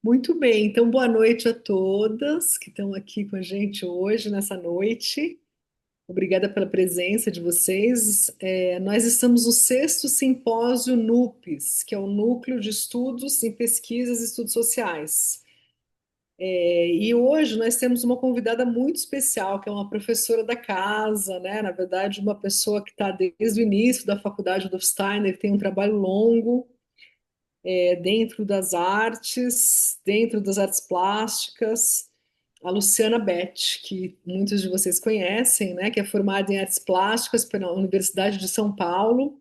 Muito bem, então boa noite a todas que estão aqui com a gente hoje, nessa noite. Obrigada pela presença de vocês. Nós estamos no sexto simpósio NUPES, que é o Núcleo de Estudos em Pesquisas e Estudos Sociais. E hoje nós temos uma convidada muito especial, que é uma professora da casa, né? Na verdade, uma pessoa que está desde o início da faculdade do Steiner, que tem um trabalho longo dentro das artes plásticas, a Luciana Beth, que muitos de vocês conhecem, né, que é formada em artes plásticas pela Universidade de São Paulo,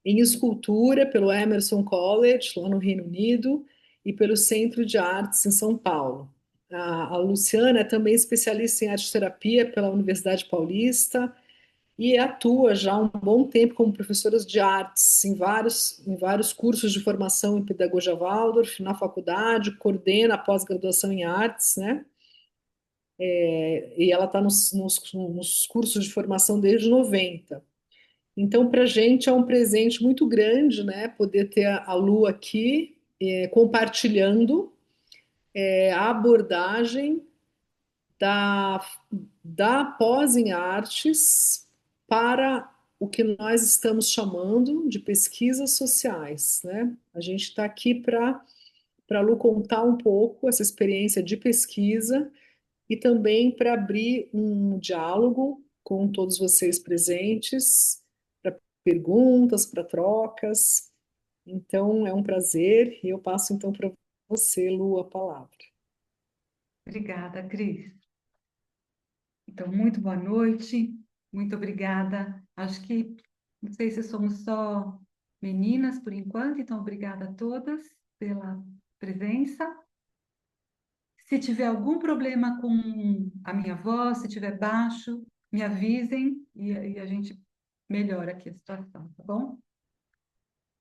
em escultura pelo Emerson College, lá no Reino Unido, e pelo Centro de Artes em São Paulo. A Luciana é também especialista em arte terapia pela Universidade Paulista, e atua já há um bom tempo como professora de artes em vários cursos de formação em pedagogia Waldorf, na faculdade, coordena a pós-graduação em artes, né? E ela está nos cursos de formação desde 90. Então, para a gente é um presente muito grande, né? Poder ter a Lu aqui, compartilhando a abordagem da, da pós em artes para o que nós estamos chamando de pesquisas sociais, né? A gente está aqui para Lu contar um pouco essa experiência de pesquisa e também para abrir um diálogo com todos vocês presentes, para perguntas, para trocas. Então, é um prazer e eu passo então para você, Lu, a palavra. Obrigada, Cris. Então, muito boa noite, muito obrigada. Acho que, não sei se somos só meninas por enquanto, então obrigada a todas pela presença. Se tiver algum problema com a minha voz, se tiver baixo, me avisem e a gente melhora aqui a situação, tá bom?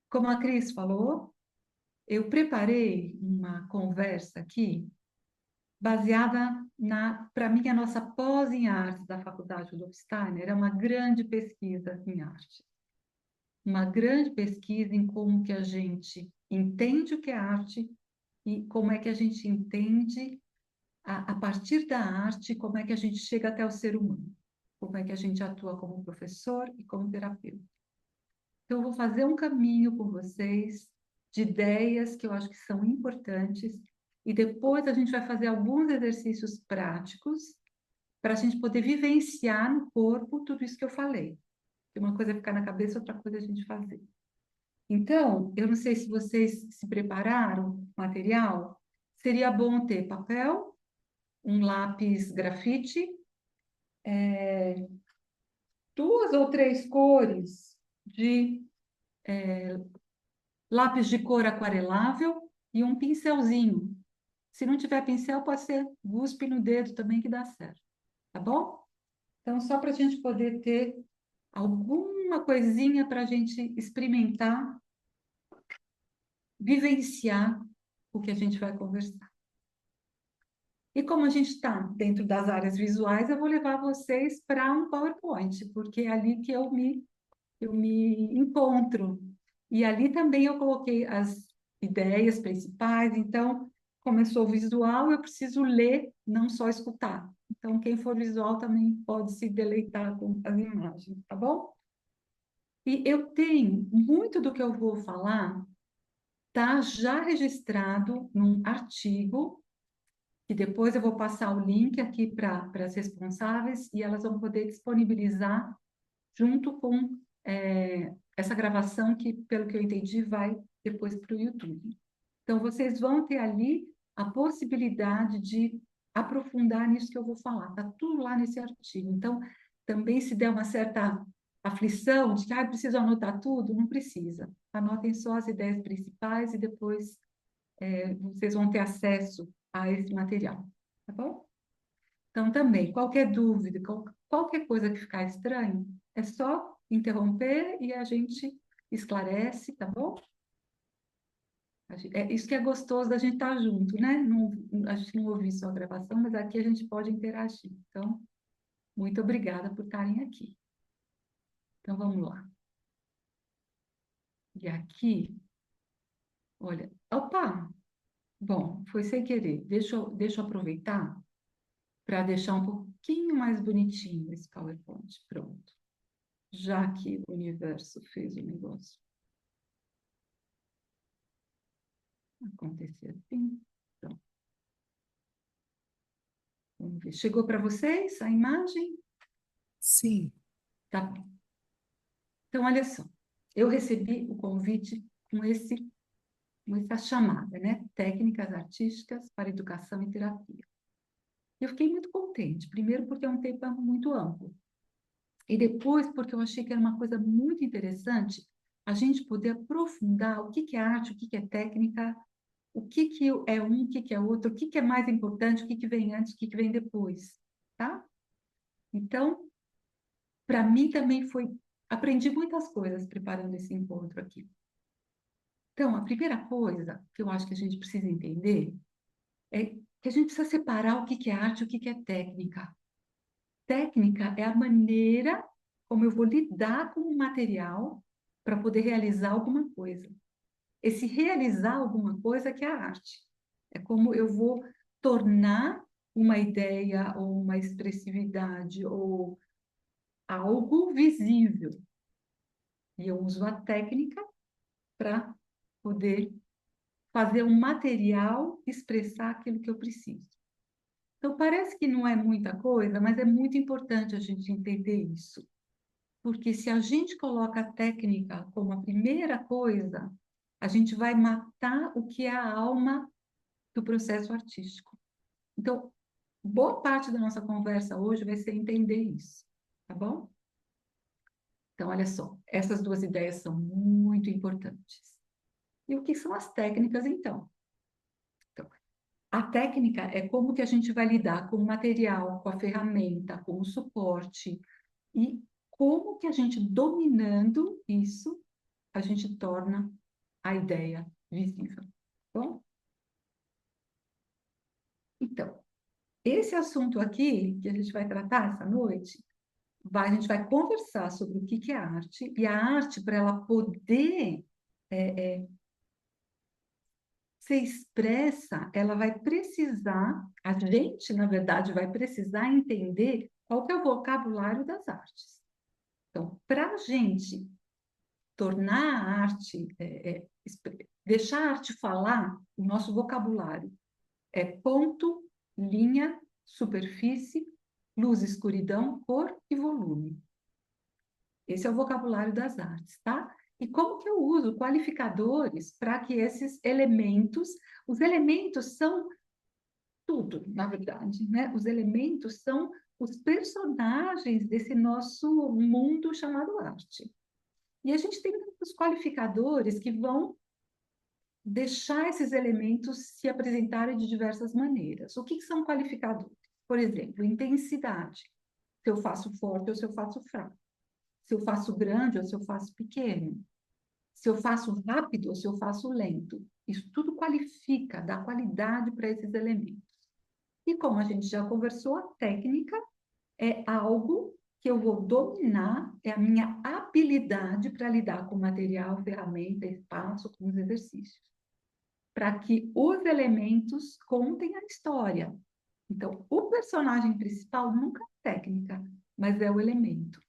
Como a Cris falou, eu preparei uma conversa aqui baseada para mim, a nossa pós em artes da Faculdade Rudolf Steiner é uma grande pesquisa em arte. Uma grande pesquisa em como que a gente entende o que é arte e como é que a gente entende, a partir da arte, como é que a gente chega até o ser humano. Como é que a gente atua como professor e como terapeuta. Então, eu vou fazer um caminho com vocês de ideias que eu acho que são importantes e depois a gente vai fazer alguns exercícios práticos para a gente poder vivenciar no corpo tudo isso que eu falei. Que uma coisa é ficar na cabeça, outra coisa é a gente fazer. Então, eu não sei se vocês se prepararam, material. Seria bom ter papel, um lápis grafite, duas ou três cores de lápis de cor aquarelável e um pincelzinho. Se não tiver pincel, pode ser guspe no dedo também que dá certo, tá bom? Então, só para a gente poder ter alguma coisinha para a gente experimentar, vivenciar o que a gente vai conversar. E como a gente está dentro das áreas visuais, eu vou levar vocês para um PowerPoint, porque é ali que eu me encontro. E ali também eu coloquei as ideias principais, então, como eu sou visual, eu preciso ler, não só escutar. Então, quem for visual também pode se deleitar com as imagens, tá bom? E eu tenho muito do que eu vou falar, tá já registrado num artigo, que depois eu vou passar o link aqui para as responsáveis e elas vão poder disponibilizar junto com essa gravação que, pelo que eu entendi, vai depois para o YouTube. Então, vocês vão ter ali a possibilidade de aprofundar nisso que eu vou falar. Está tudo lá nesse artigo. Então, também se der uma certa aflição de que preciso anotar tudo, não precisa. Anotem só as ideias principais e depois vocês vão ter acesso a esse material. Tá bom? Então, também, qualquer dúvida, qualquer coisa que ficar estranho, é só interromper e a gente esclarece, tá bom? É isso que é gostoso da gente estar junto, né? Não, a gente não ouve só a gravação, mas aqui a gente pode interagir. Então, muito obrigada por estarem aqui. Então, vamos lá. E aqui, olha, opa! Bom, foi sem querer. Deixa eu aproveitar para deixar um pouquinho mais bonitinho esse PowerPoint. Pronto. Já que o universo fez o negócio acontecer assim. Pronto. Vamos ver. Chegou para vocês a imagem? Sim. Tá bom. Então, olha só. Eu recebi o convite com essa chamada, né? Técnicas artísticas para educação e terapia. Eu fiquei muito contente. Primeiro, porque é um tema muito amplo. E depois, porque eu achei que era uma coisa muito interessante a gente poder aprofundar o que que é arte, o que que é técnica, o que que é um, o que que é outro, o que que é mais importante, o que que vem antes, o que que vem depois, tá? Então, para mim também foi... Aprendi muitas coisas preparando esse encontro aqui. Então, a primeira coisa que eu acho que a gente precisa entender é que a gente precisa separar o que que é arte e o que que é técnica. Técnica é a maneira como eu vou lidar com o material para poder realizar alguma coisa. Esse realizar alguma coisa que é a arte. É como eu vou tornar uma ideia ou uma expressividade ou algo visível. E eu uso a técnica para poder fazer um material expressar aquilo que eu preciso. Então, parece que não é muita coisa, mas é muito importante a gente entender isso. Porque se a gente coloca a técnica como a primeira coisa, a gente vai matar o que é a alma do processo artístico. Então, boa parte da nossa conversa hoje vai ser entender isso, tá bom? Então, olha só, essas duas ideias são muito importantes. E o que são as técnicas, então? Então, a técnica é como que a gente vai lidar com o material, com a ferramenta, com o suporte, e como que a gente, dominando isso, a gente torna a ideia visível. Bom, então, esse assunto aqui que a gente vai tratar essa noite, a gente vai conversar sobre o que que é arte, e a arte, para ela poder ser expressa, ela vai precisar, a gente, na verdade, vai precisar entender qual que é o vocabulário das artes. Então, para a gente tornar a arte, deixar a arte falar, o nosso vocabulário é ponto, linha, superfície, luz, escuridão, cor e volume. Esse é o vocabulário das artes, tá? E como que eu uso qualificadores para que esses elementos, os elementos são tudo, na verdade, né? Os elementos são os personagens desse nosso mundo chamado arte. E a gente tem os qualificadores que vão deixar esses elementos se apresentarem de diversas maneiras. O que que são qualificadores? Por exemplo, intensidade. Se eu faço forte ou se eu faço fraco. Se eu faço grande ou se eu faço pequeno. Se eu faço rápido ou se eu faço lento. Isso tudo qualifica, dá qualidade para esses elementos. E como a gente já conversou, a técnica é algo que eu vou dominar, é a minha habilidade para lidar com material, ferramenta, espaço, com os exercícios, para que os elementos contem a história. Então, o personagem principal nunca é técnica, mas é o elemento.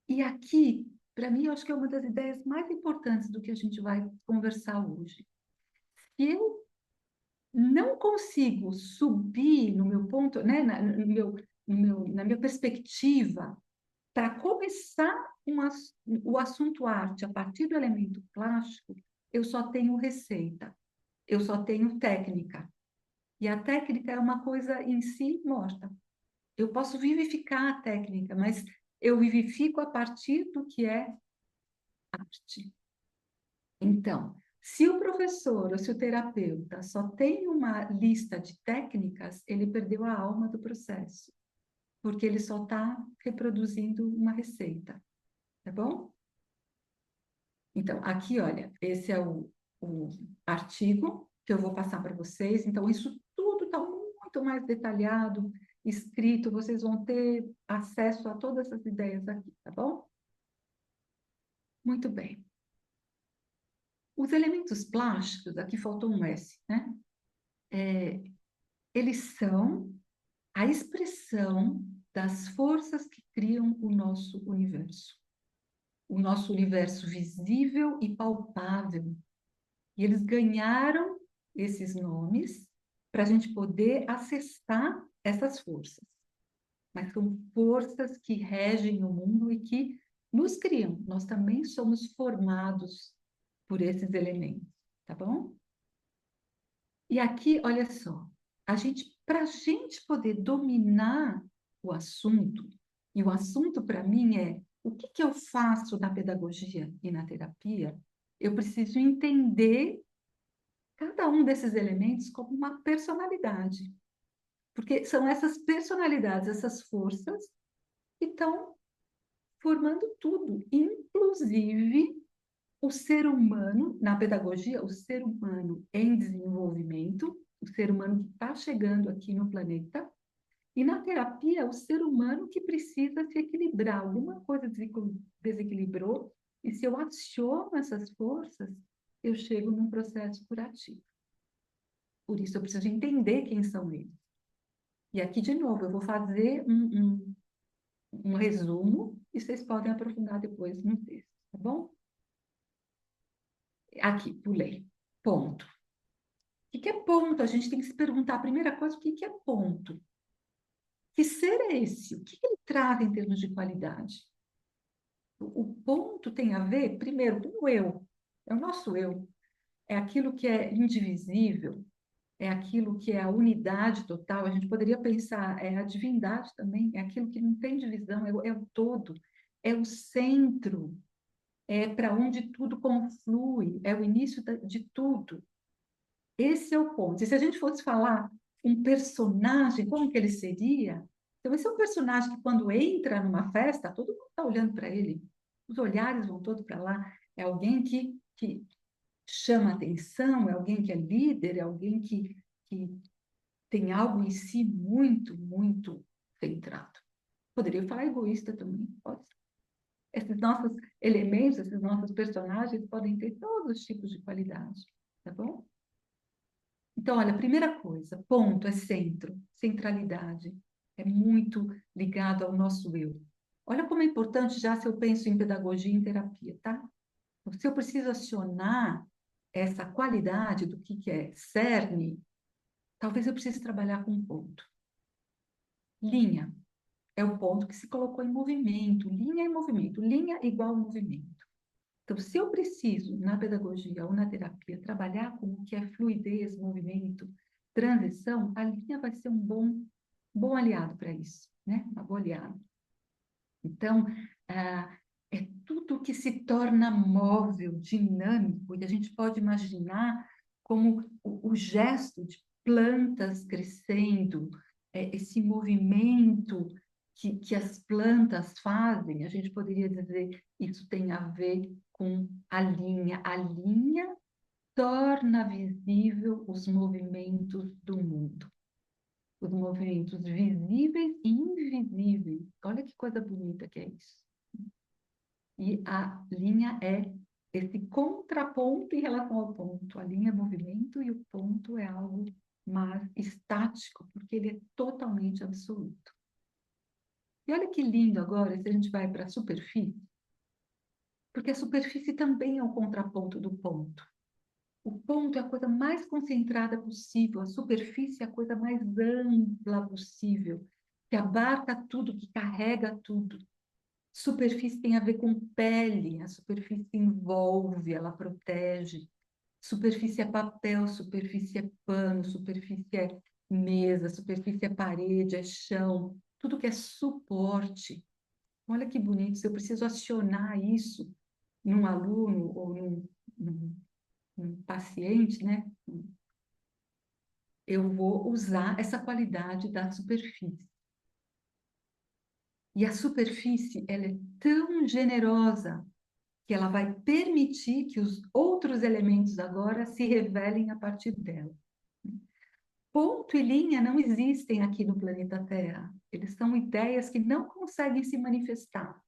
E aqui, para mim, eu acho que é uma das ideias mais importantes do que a gente vai conversar hoje. Se eu não consigo subir no meu ponto, né, na minha perspectiva, para começar o assunto arte a partir do elemento plástico, eu só tenho receita, eu só tenho técnica. E a técnica é uma coisa em si morta. Eu posso vivificar a técnica, mas eu vivifico a partir do que é arte. Então, se o professor ou se o terapeuta só tem uma lista de técnicas, ele perdeu a alma do processo, porque ele só está reproduzindo uma receita, tá bom? Então, aqui, olha, esse é o artigo que eu vou passar para vocês. Então, isso tudo está muito mais detalhado, escrito, vocês vão ter acesso a todas essas ideias aqui, tá bom? Muito bem. Os elementos plásticos, aqui faltou um S, né? Eles são a expressão das forças que criam o nosso universo. O nosso universo visível e palpável. E eles ganharam esses nomes para a gente poder acessar essas forças. Mas são forças que regem o mundo e que nos criam. Nós também somos formados por esses elementos, tá bom? E aqui, olha só, para a gente poder dominar o assunto, e o assunto para mim é o que que eu faço na pedagogia e na terapia, eu preciso entender cada um desses elementos como uma personalidade. Porque são essas personalidades, essas forças, que estão formando tudo, inclusive o ser humano, na pedagogia, o ser humano em desenvolvimento, o ser humano que está chegando aqui no planeta, e na terapia, o ser humano que precisa se equilibrar, alguma coisa desequilibrou, e se eu aciono essas forças, eu chego num processo curativo. Por isso, eu preciso entender quem são eles. E aqui, de novo, eu vou fazer um resumo, e vocês podem aprofundar depois no texto, tá bom? Aqui, pulei. Ponto. O que é ponto? A gente tem que se perguntar, a primeira coisa, o que é ponto? Que ser é esse? O que ele traz em termos de qualidade? O ponto tem a ver, primeiro, com o eu. É o nosso eu. É aquilo que é indivisível, é aquilo que é a unidade total. A gente poderia pensar, é a divindade também, é aquilo que não tem divisão, é o todo, é o centro, é para onde tudo conflui, é o início de tudo. Esse é o ponto. E se a gente fosse falar um personagem, como que ele seria? Então, esse é um personagem que, quando entra numa festa, todo mundo está olhando para ele. Os olhares vão todos para lá. É alguém que chama atenção, é alguém que é líder, é alguém que tem algo em si muito, muito centrado. Poderia falar egoísta também, pode ser. Esses nossos elementos, esses nossos personagens podem ter todos os tipos de qualidade, tá bom? Então, olha, primeira coisa, ponto é centro, centralidade. É muito ligado ao nosso eu. Olha como é importante já se eu penso em pedagogia e em terapia, tá? Então, se eu preciso acionar essa qualidade do que é cerne, talvez eu precise trabalhar com um ponto. Linha é o ponto que se colocou em movimento. Linha é movimento. Linha igual movimento. Então, se eu preciso, na pedagogia ou na terapia, trabalhar com o que é fluidez, movimento, transição, a linha vai ser um bom aliado para isso, né? Uma boa aliada. Então, é tudo que se torna móvel, dinâmico, e a gente pode imaginar como o gesto de plantas crescendo, esse movimento que as plantas fazem, a gente poderia dizer isso tem a ver com a linha. A linha torna visível os movimentos do mundo, os movimentos visíveis e invisíveis. Olha que coisa bonita que é isso. E a linha é esse contraponto em relação ao ponto. A linha é movimento e o ponto é algo mais estático, porque ele é totalmente absoluto. E olha que lindo agora, se a gente vai para a superfície, porque a superfície também é o contraponto do ponto. O ponto é a coisa mais concentrada possível, a superfície é a coisa mais ampla possível, que abarca tudo, que carrega tudo. Superfície tem a ver com pele, a superfície envolve, ela protege. Superfície é papel, superfície é pano, superfície é mesa, superfície é parede, é chão, tudo que é suporte. Olha que bonito, se eu preciso acionar isso num aluno ou num paciente, né? Eu vou usar essa qualidade da superfície. E a superfície, ela é tão generosa que ela vai permitir que os outros elementos agora se revelem a partir dela. Ponto e linha não existem aqui no planeta Terra. Eles são ideias que não conseguem se manifestar.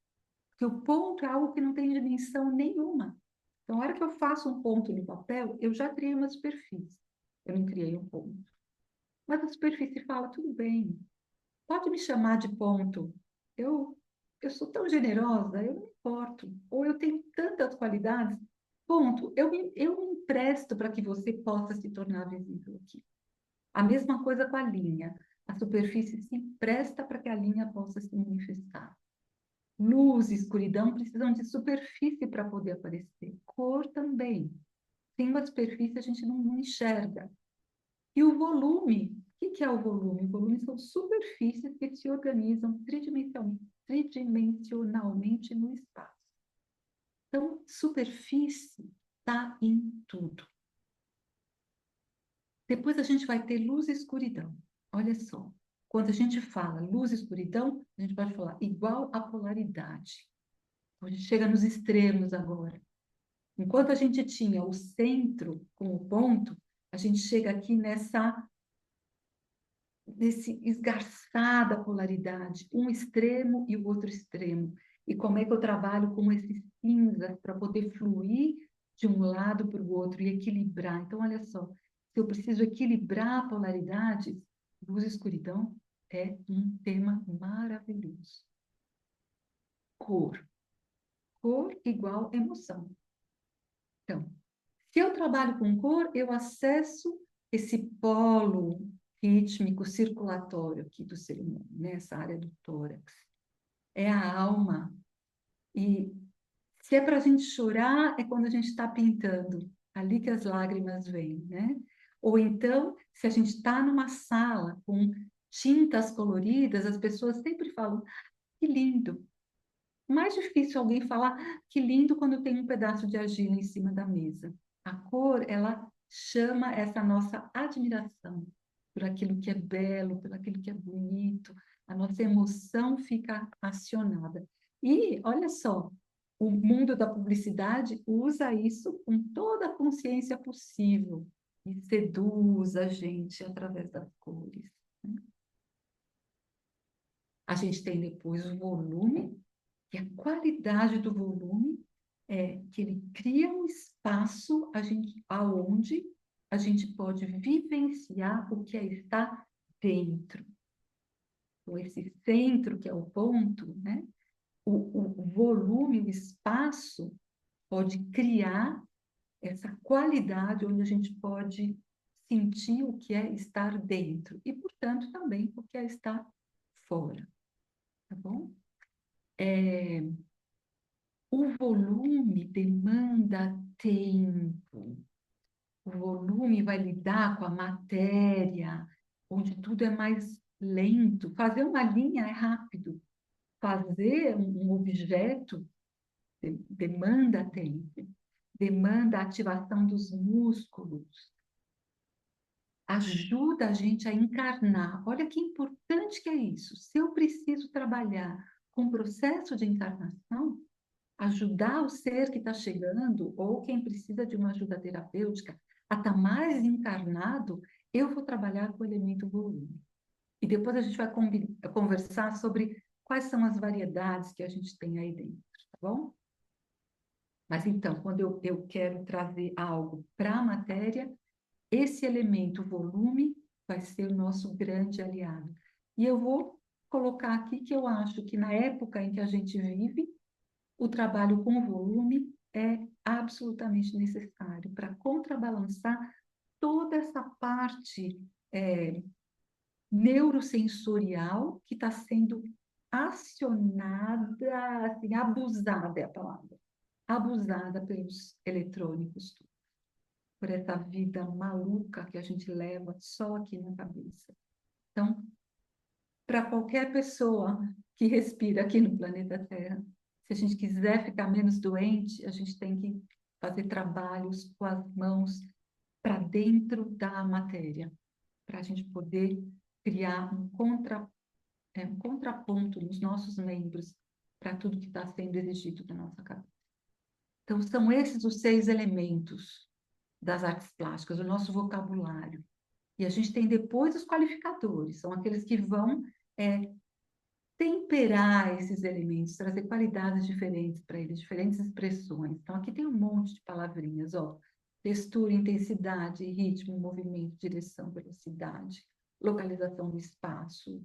Porque o ponto é algo que não tem dimensão nenhuma. Então, na hora que eu faço um ponto no papel, eu já criei uma superfície. Eu não criei um ponto. Mas a superfície fala, tudo bem, pode me chamar de ponto. Eu, eu sou tão generosa, eu não me importo. Ou eu tenho tantas qualidades, ponto. Eu me empresto para que você possa se tornar visível aqui. A mesma coisa com a linha. A superfície se empresta para que a linha possa se manifestar. Luz e escuridão precisam de superfície para poder aparecer. Cor também. Sem uma superfície a gente não enxerga. E o volume, o que é o volume? O volume são superfícies que se organizam tridimensionalmente no espaço. Então, superfície está em tudo. Depois a gente vai ter luz e escuridão. Olha só, quando a gente fala luz e escuridão, a gente pode falar igual a polaridade. A gente chega nos extremos agora. Enquanto a gente tinha o centro com o ponto, a gente chega aqui nesse esgarçar da polaridade, um extremo e o outro extremo. E como é que eu trabalho com esses cinzas para poder fluir de um lado para o outro e equilibrar. Então, olha só, se eu preciso equilibrar polaridades, luz e escuridão é um tema maravilhoso. Cor. Cor igual emoção. Então, se eu trabalho com cor, eu acesso esse polo rítmico circulatório aqui do ser humano, nessa área do tórax. É a alma. E se é para a gente chorar, é quando a gente está pintando, ali que as lágrimas vêm, né? Ou então, se a gente está numa sala com tintas coloridas, as pessoas sempre falam, que lindo. Mais difícil alguém falar que lindo quando tem um pedaço de argila em cima da mesa. A cor, ela chama essa nossa admiração por aquilo que é belo, por aquilo que é bonito. A nossa emoção fica acionada. E, olha só, o mundo da publicidade usa isso com toda a consciência possível e seduz a gente através das cores, né? A gente tem depois o volume, e a qualidade do volume é que ele cria um espaço aonde a gente pode vivenciar o que é estar dentro. Então, esse centro, que é o ponto, né? O volume, o espaço, pode criar essa qualidade onde a gente pode sentir o que é estar dentro e, portanto, também o que é estar fora, tá bom? O volume demanda tempo. O volume vai lidar com a matéria, onde tudo é mais lento. Fazer uma linha é rápido. Fazer um objeto demanda tempo. Demanda a ativação dos músculos. Ajuda a gente a encarnar. Olha que importante que é isso. Se eu preciso trabalhar com o processo de encarnação, ajudar o ser que está chegando, ou quem precisa de uma ajuda terapêutica, a estar mais encarnado, eu vou trabalhar com o elemento volume. E depois a gente vai conversar sobre quais são as variedades que a gente tem aí dentro, tá bom? Mas então, quando eu quero trazer algo para a matéria, esse elemento volume vai ser o nosso grande aliado. E eu vou colocar aqui que eu acho que na época em que a gente vive, o trabalho com volume é absolutamente necessário para contrabalançar toda essa parte neurosensorial que está sendo acionada, assim, abusada é a palavra, abusada pelos eletrônicos, por essa vida maluca que a gente leva só aqui na cabeça. Então, para qualquer pessoa que respira aqui no planeta Terra, se a gente quiser ficar menos doente, a gente tem que fazer trabalhos com as mãos para dentro da matéria, para a gente poder criar um contraponto nos nossos membros para tudo que está sendo exigido da nossa cabeça. Então, são esses os 6 elementos das artes plásticas, o nosso vocabulário. E a gente tem depois os qualificadores, são aqueles que vão temperar esses elementos, trazer qualidades diferentes para eles, diferentes expressões. Então, aqui tem um monte de palavrinhas, ó. Textura, intensidade, ritmo, movimento, direção, velocidade, localização do espaço.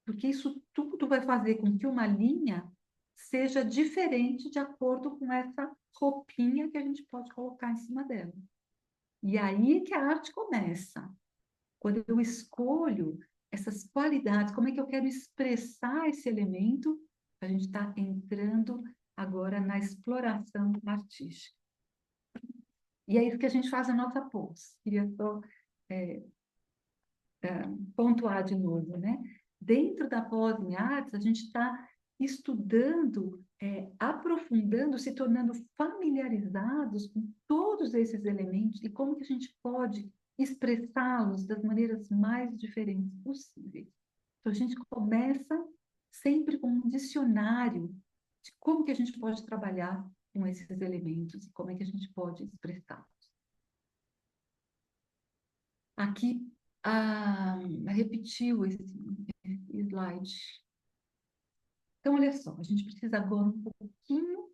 Porque isso tudo vai fazer com que uma linha seja diferente de acordo com essa roupinha que a gente pode colocar em cima dela. E aí que a arte começa. Quando eu escolho essas qualidades, como é que eu quero expressar esse elemento, a gente está entrando agora na exploração artística. E é isso que a gente faz na nossa pose. Queria só pontuar de novo, né? Dentro da pose em artes, a gente está estudando, aprofundando, se tornando familiarizados com todos esses elementos e como que a gente pode expressá-los das maneiras mais diferentes possíveis. Então, a gente começa sempre com um dicionário de como que a gente pode trabalhar com esses elementos e como é que a gente pode expressá-los. Aqui, repetiu esse slide. Então, olha só, a gente precisa agora um pouquinho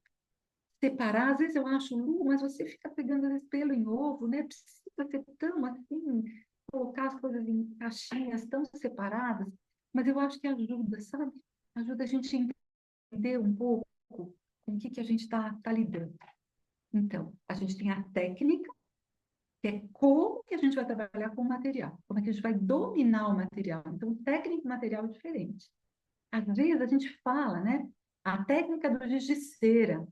separar. Às vezes eu acho, Lu, mas você fica pegando esse pelo em ovo, né? Precisa ser tão assim, colocar as coisas em caixinhas tão separadas. Mas eu acho que ajuda, sabe? Ajuda a gente a entender um pouco com o que a gente está lidando. Então, a gente tem a técnica, que é como que a gente vai trabalhar com o material, como é que a gente vai dominar o material. Então, técnica e material é diferente. Às vezes a gente fala, né? A técnica do giz de cera,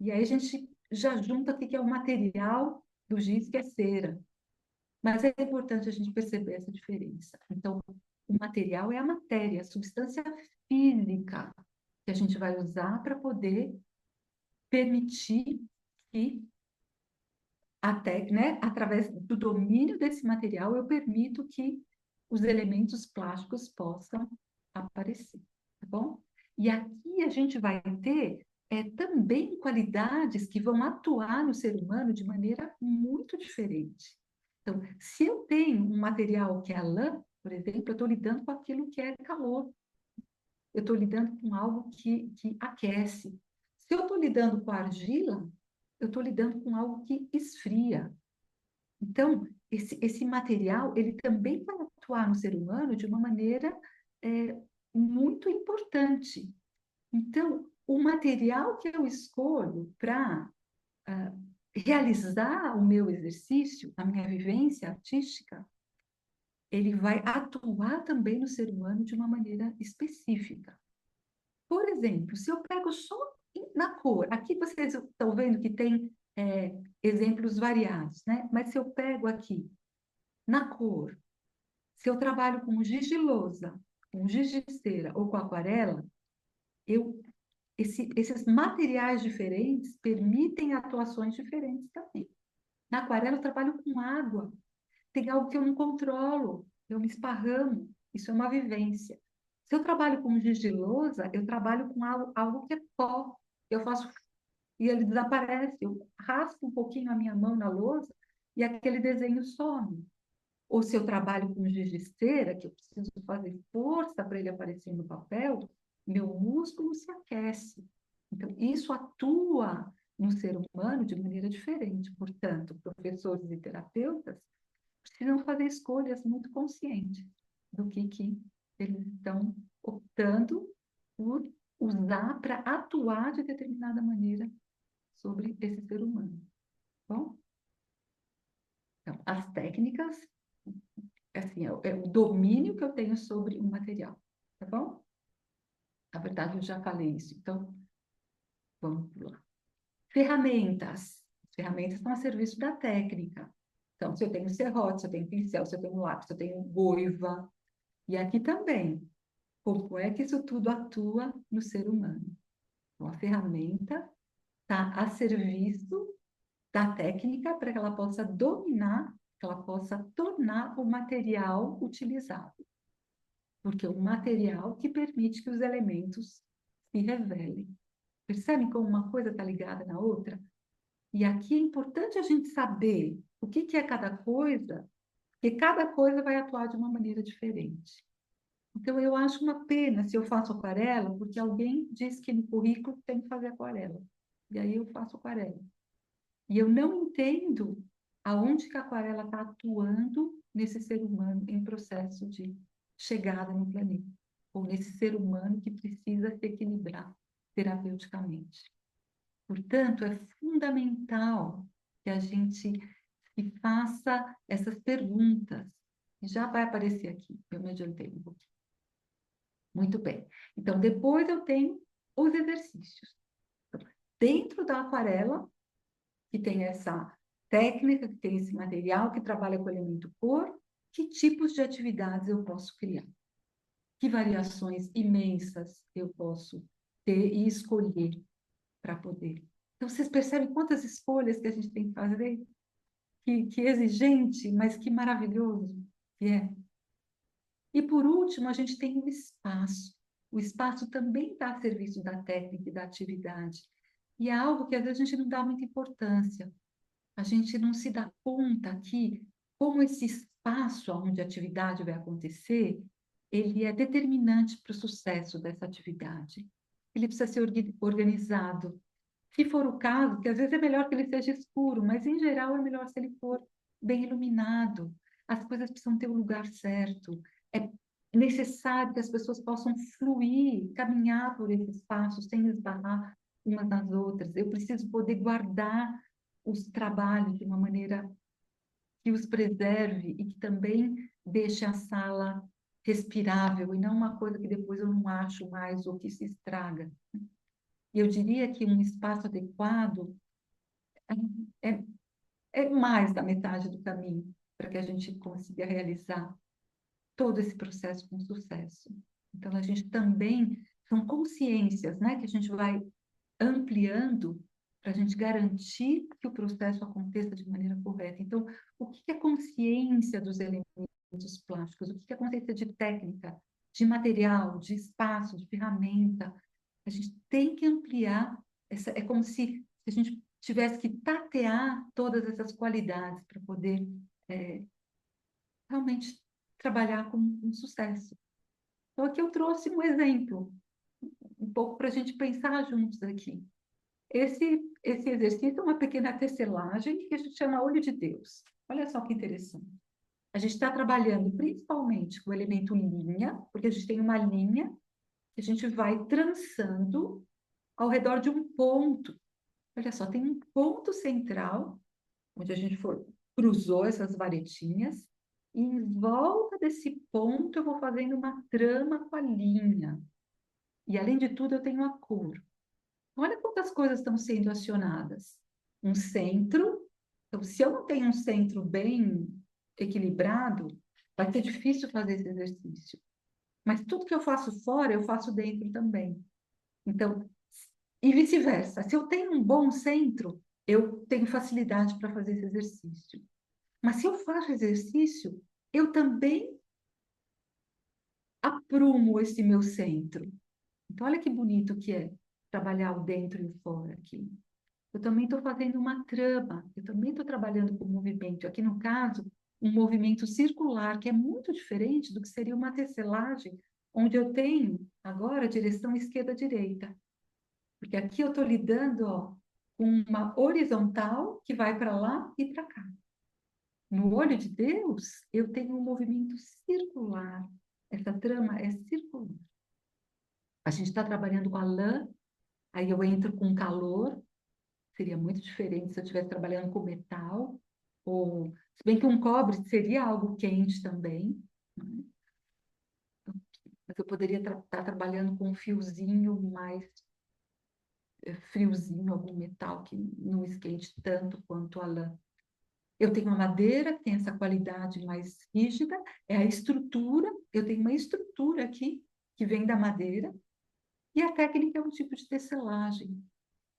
e aí a gente já junta o que é o material do giz, que é cera. Mas é importante a gente perceber essa diferença. Então, o material é a matéria, a substância física que a gente vai usar para poder permitir que até, né, através do domínio desse material, eu permito que os elementos plásticos possam aparecer, tá bom? E aqui a gente vai ter também qualidades que vão atuar no ser humano de maneira muito diferente. Então, se eu tenho um material que é a lã, por exemplo, eu estou lidando com aquilo que é calor. Eu estou lidando com algo que aquece. Se eu estou lidando com a argila, eu estou lidando com algo que esfria. Então, esse material, ele também vai atuar no ser humano de uma maneira muito importante. Então, o material que eu escolho para realizar o meu exercício, a minha vivência artística, ele vai atuar também no ser humano de uma maneira específica. Por exemplo, se eu pego só na cor, aqui vocês estão vendo que tem exemplos variados, né? Mas se eu pego aqui na cor, se eu trabalho com giz de lousa, com giz de cera ou com aquarela, esses materiais diferentes permitem atuações diferentes também. Na aquarela eu trabalho com água, tem algo que eu não controlo, eu me esparramo, isso é uma vivência. Se eu trabalho com giz de lousa, eu trabalho com algo que é pó, eu faço e ele desaparece, eu raspo um pouquinho a minha mão na lousa e aquele desenho some. Ou se eu trabalho com giz de cera, que eu preciso fazer força para ele aparecer no papel, meu músculo se aquece. Então, isso atua no ser humano de maneira diferente. Portanto, professores e terapeutas precisam fazer escolhas muito conscientes do que eles estão optando por usar para atuar de determinada maneira sobre esse ser humano. Bom? Então, as técnicas assim, é o domínio que eu tenho sobre o material, tá bom? Na verdade, eu já falei isso, então vamos lá. Ferramentas. As ferramentas estão a serviço da técnica. Então, se eu tenho serrote, se eu tenho pincel, se eu tenho lápis, se eu tenho goiva. E aqui também, como é que isso tudo atua no ser humano? Então, a ferramenta está a serviço da técnica para que ela possa dominar, que ela possa tornar o material utilizado. Porque é um material que permite que os elementos se revelem. Percebem como uma coisa está ligada na outra? E aqui é importante a gente saber o que é cada coisa, porque cada coisa vai atuar de uma maneira diferente. Então, eu acho uma pena se eu faço aquarela, porque alguém disse que no currículo tem que fazer aquarela. E aí eu faço aquarela. E eu não entendo aonde que a aquarela está atuando nesse ser humano em processo de chegada no planeta, ou nesse ser humano que precisa se equilibrar terapeuticamente. Portanto, é fundamental que a gente se faça essas perguntas. Já vai aparecer aqui, eu me adiantei um pouquinho. Muito bem. Então, depois eu tenho os exercícios. Dentro da aquarela, que tem essa técnica, que tem esse material, que trabalha com o elemento cor, que tipos de atividades eu posso criar? Que variações imensas eu posso ter e escolher para poder. Então, vocês percebem quantas escolhas que a gente tem que fazer? Que exigente, mas que maravilhoso que é. E, por último, a gente tem o espaço. O espaço também está a serviço da técnica e da atividade. E é algo que, às vezes, a gente não dá muita importância. A gente não se dá conta que, como esse espaço onde a atividade vai acontecer, ele é determinante para o sucesso dessa atividade. Ele precisa ser organizado. Se for o caso, que às vezes é melhor que ele seja escuro, mas em geral é melhor se ele for bem iluminado. As coisas precisam ter o lugar certo. É necessário que as pessoas possam fluir, caminhar por esse espaço sem esbarrar umas nas outras. Eu preciso poder guardar os trabalhos de uma maneira que os preserve e que também deixe a sala respirável e não uma coisa que depois eu não acho mais ou que se estraga. E eu diria que um espaço adequado é, é mais da metade do caminho para que a gente consiga realizar todo esse processo com sucesso. Então, a gente também, são consciências, né, que a gente vai ampliando para a gente garantir que o processo aconteça de maneira correta. Então, o que é consciência dos elementos plásticos? O que é consciência de técnica, de material, de espaço, de ferramenta? A gente tem que ampliar, é como se a gente tivesse que tatear todas essas qualidades para poder é, realmente trabalhar com sucesso. Então, aqui eu trouxe um exemplo, um pouco para a gente pensar juntos aqui. Esse exercício é uma pequena tecelagem que a gente chama olho de Deus. Olha só que interessante. A gente está trabalhando principalmente com o elemento linha, porque a gente tem uma linha que a gente vai trançando ao redor de um ponto. Olha só, tem um ponto central, onde a gente cruzou essas varetinhas, e em volta desse ponto eu vou fazendo uma trama com a linha. E além de tudo, eu tenho a cor. Olha quantas coisas estão sendo acionadas. Um centro. Então, se eu não tenho um centro bem equilibrado, vai ser difícil fazer esse exercício. Mas tudo que eu faço fora, eu faço dentro também. Então, e vice-versa. Se eu tenho um bom centro, eu tenho facilidade para fazer esse exercício. Mas se eu faço exercício, eu também aprumo esse meu centro. Então, olha que bonito que é trabalhar o dentro e o fora aqui. Eu também estou fazendo uma trama, eu também estou trabalhando com movimento. Aqui, no caso, um movimento circular, que é muito diferente do que seria uma tecelagem, onde eu tenho agora a direção esquerda-direita. Porque aqui eu estou lidando, ó, com uma horizontal que vai para lá e para cá. No olho de Deus, eu tenho um movimento circular. Essa trama é circular. A gente está trabalhando com a lã, aí eu entro com calor, seria muito diferente se eu estivesse trabalhando com metal, ou se bem que um cobre seria algo quente também, né? Mas eu poderia estar trabalhando com um fiozinho mais friozinho, algum metal que não esquente tanto quanto a lã. Eu tenho uma madeira que tem essa qualidade mais rígida, é a estrutura, eu tenho uma estrutura aqui que vem da madeira, e a técnica é um tipo de tecelagem.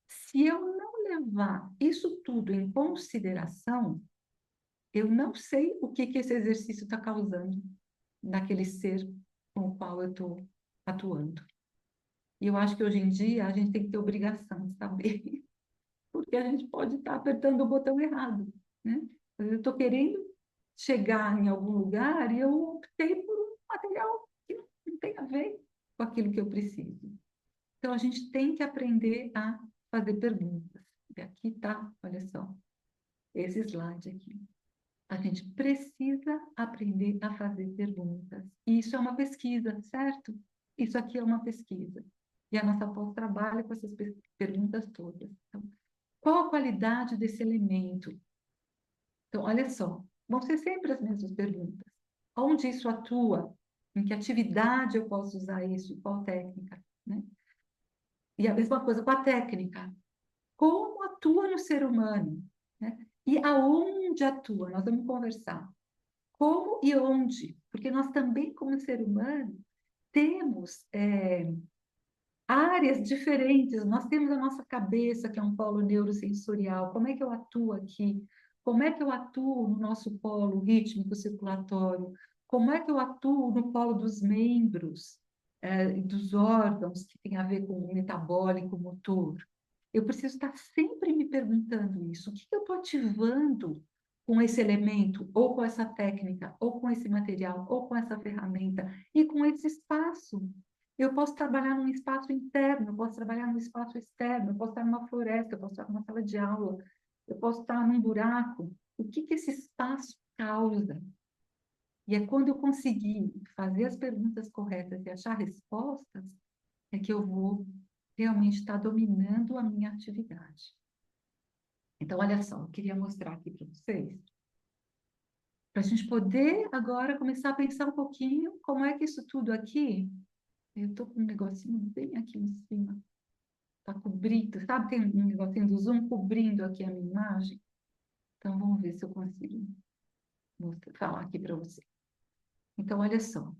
Se eu não levar isso tudo em consideração, eu não sei o que esse exercício está causando naquele ser com o qual eu estou atuando. E eu acho que hoje em dia a gente tem que ter obrigação de saber, porque a gente pode estar apertando o botão errado, né? Eu estou querendo chegar em algum lugar e eu optei por um material que tem a ver com aquilo que eu preciso. Então, a gente tem que aprender a fazer perguntas. E aqui tá, olha só, esse slide aqui. A gente precisa aprender a fazer perguntas. E isso é uma pesquisa, certo? Isso aqui é uma pesquisa. E a nossa pós trabalha com essas perguntas todas. Então, qual a qualidade desse elemento? Então, olha só, vão ser sempre as mesmas perguntas. Onde isso atua? Em que atividade eu posso usar isso? Qual técnica? Né? E a mesma coisa com a técnica. Como atua no ser humano? Né? E aonde atua? Nós vamos conversar. Como e onde? Porque nós também, como ser humano, temos áreas diferentes. Nós temos a nossa cabeça, que é um polo neurosensorial. Como é que eu atuo aqui? Como é que eu atuo no nosso polo rítmico circulatório? Como é que eu atuo no polo dos membros, dos órgãos, que tem a ver com o metabólico, motor? Eu preciso estar sempre me perguntando isso. O que eu estou ativando com esse elemento, ou com essa técnica, ou com esse material, ou com essa ferramenta, e com esse espaço? Eu posso trabalhar num espaço interno, eu posso trabalhar num espaço externo, eu posso estar numa floresta, eu posso estar numa sala de aula, eu posso estar num buraco. O que esse espaço causa? E é quando eu conseguir fazer as perguntas corretas e achar respostas, é que eu vou realmente estar dominando a minha atividade. Então, olha só, eu queria mostrar aqui para vocês, para a gente poder agora começar a pensar um pouquinho como é que isso tudo aqui, eu estou com um negocinho bem aqui em cima, está cobrindo, sabe? Tem um negocinho do Zoom cobrindo aqui a minha imagem. Então, vamos ver se eu consigo falar aqui para você. Então, olha só.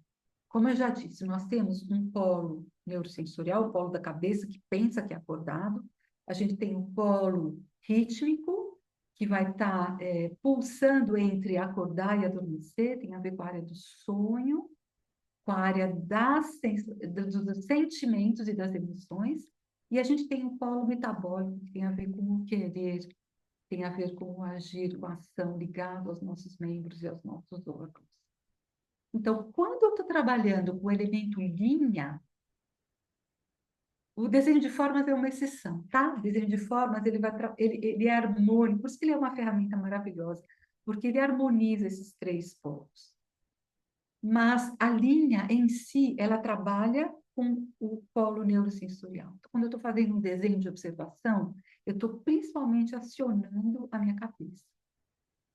Como eu já disse, nós temos um polo neurosensorial, o polo da cabeça, que pensa que é acordado. A gente tem um polo rítmico, que vai estar pulsando entre acordar e adormecer, tem a ver com a área do sonho, com a área dos sentimentos e das emoções. E a gente tem um polo metabólico, que tem a ver com o querer, tem a ver com o agir, com a ação ligado aos nossos membros e aos nossos órgãos. Então, quando eu estou trabalhando com o elemento linha, o desenho de formas é uma exceção, tá? O desenho de formas, ele é harmônico, por isso que ele é uma ferramenta maravilhosa, porque ele harmoniza esses três polos. Mas a linha em si, ela trabalha com o polo neurosensorial. Então, quando eu estou fazendo um desenho de observação, eu estou principalmente acionando a minha cabeça.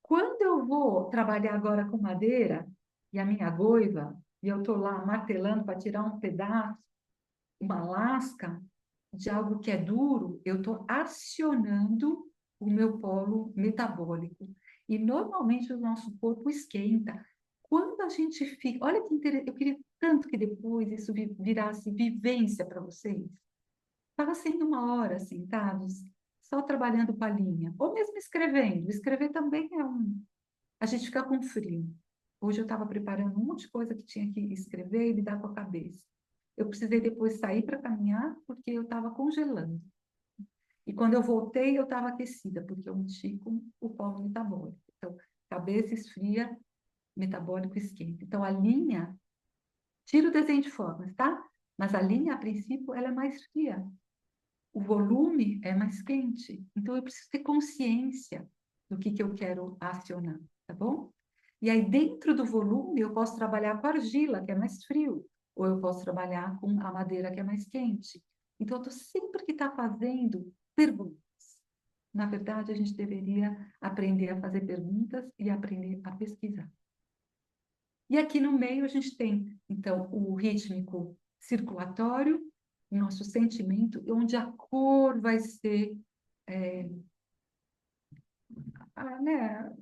Quando eu vou trabalhar agora com madeira, e a minha goiva, e eu estou lá martelando para tirar um pedaço, uma lasca de algo que é duro, eu estou acionando o meu polo metabólico. E normalmente o nosso corpo esquenta. Quando a gente fica. Olha que interessante, eu queria tanto que depois isso virasse vivência para vocês. Estava sendo uma hora sentados, só trabalhando com a linha, ou mesmo escrevendo. Escrever também é um. A gente fica com frio. Hoje eu estava preparando um monte de coisa que tinha que escrever e lidar com a cabeça. Eu precisei depois sair para caminhar porque eu estava congelando. E quando eu voltei, eu estava aquecida, porque eu mexi com o polo metabólico. Então, cabeça esfria, metabólico esquenta. Então, a linha, tira o desenho de formas, tá? Mas a linha, a princípio, ela é mais fria. O volume é mais quente. Então, eu preciso ter consciência do que eu quero acionar, tá bom? E aí, dentro do volume, eu posso trabalhar com argila, que é mais frio, ou eu posso trabalhar com a madeira, que é mais quente. Então, eu estou sempre que está fazendo perguntas. Na verdade, a gente deveria aprender a fazer perguntas e aprender a pesquisar. E aqui no meio a gente tem, então, o rítmico circulatório, o nosso sentimento, onde a cor vai ser né,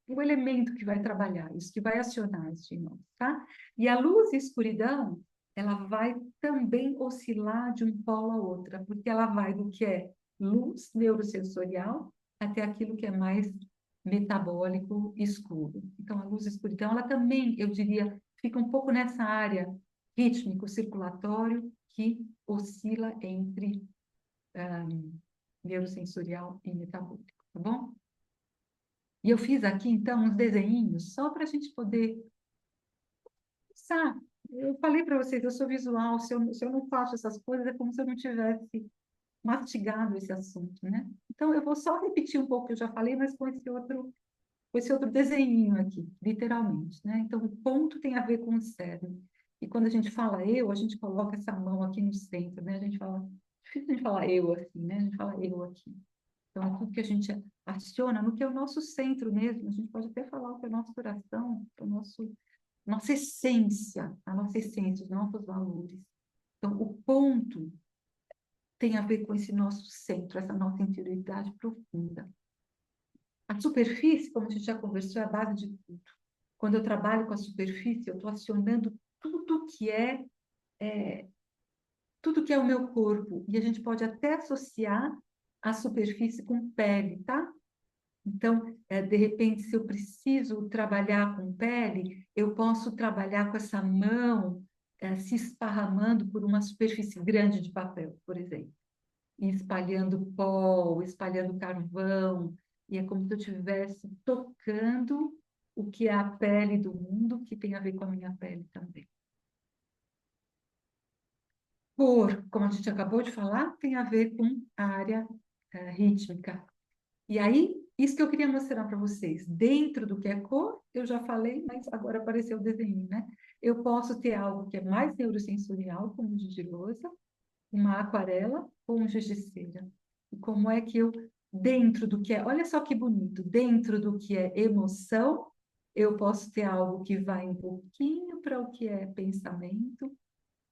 o elemento que vai trabalhar isso, que vai acionar isso em nós, tá? E a luz e a escuridão, ela vai também oscilar de um polo a outra, porque ela vai do que é luz neurosensorial até aquilo que é mais metabólico escuro. Então, a luz e a escuridão, ela também, eu diria, fica um pouco nessa área rítmico-circulatório que oscila entre neurosensorial e metabólico, tá bom? E eu fiz aqui, então, uns desenhinhos só para a gente poder pensar eu falei para vocês, eu sou visual, se eu não faço essas coisas, é como se eu não tivesse mastigado esse assunto, né? Então, eu vou só repetir um pouco que eu já falei, mas com esse outro desenhinho aqui, literalmente, né? Então, o ponto tem a ver com o cerne. E quando a gente fala eu, a gente coloca essa mão aqui no centro, né? A gente fala, difícil a gente falar eu assim, né? A gente fala eu aqui. Então, é tudo que a gente aciona no que é o nosso centro mesmo. A gente pode até falar o que é o nosso coração, o nossa essência, a nossa essência, os nossos valores. Então, o ponto tem a ver com esse nosso centro, essa nossa interioridade profunda. A superfície, como a gente já conversou, é a base de tudo. Quando eu trabalho com a superfície, eu estou acionando tudo que é o meu corpo. E a gente pode até associar a superfície com pele, tá? Então, de repente, se eu preciso trabalhar com pele, eu posso trabalhar com essa mão se esparramando por uma superfície grande de papel, por exemplo, e espalhando pó, espalhando carvão, e é como se eu estivesse tocando o que é a pele do mundo, que tem a ver com a minha pele também. Cor, como a gente acabou de falar, tem a ver com a área rítmica. E aí, isso que eu queria mostrar para vocês. Dentro do que é cor, eu já falei, mas agora apareceu o desenho, né? Eu posso ter algo que é mais neurosensorial, como giz de lousa, uma aquarela ou um giz de cera. E como é que eu, dentro do que é, olha só que bonito, dentro do que é emoção, eu posso ter algo que vai um pouquinho para o que é pensamento.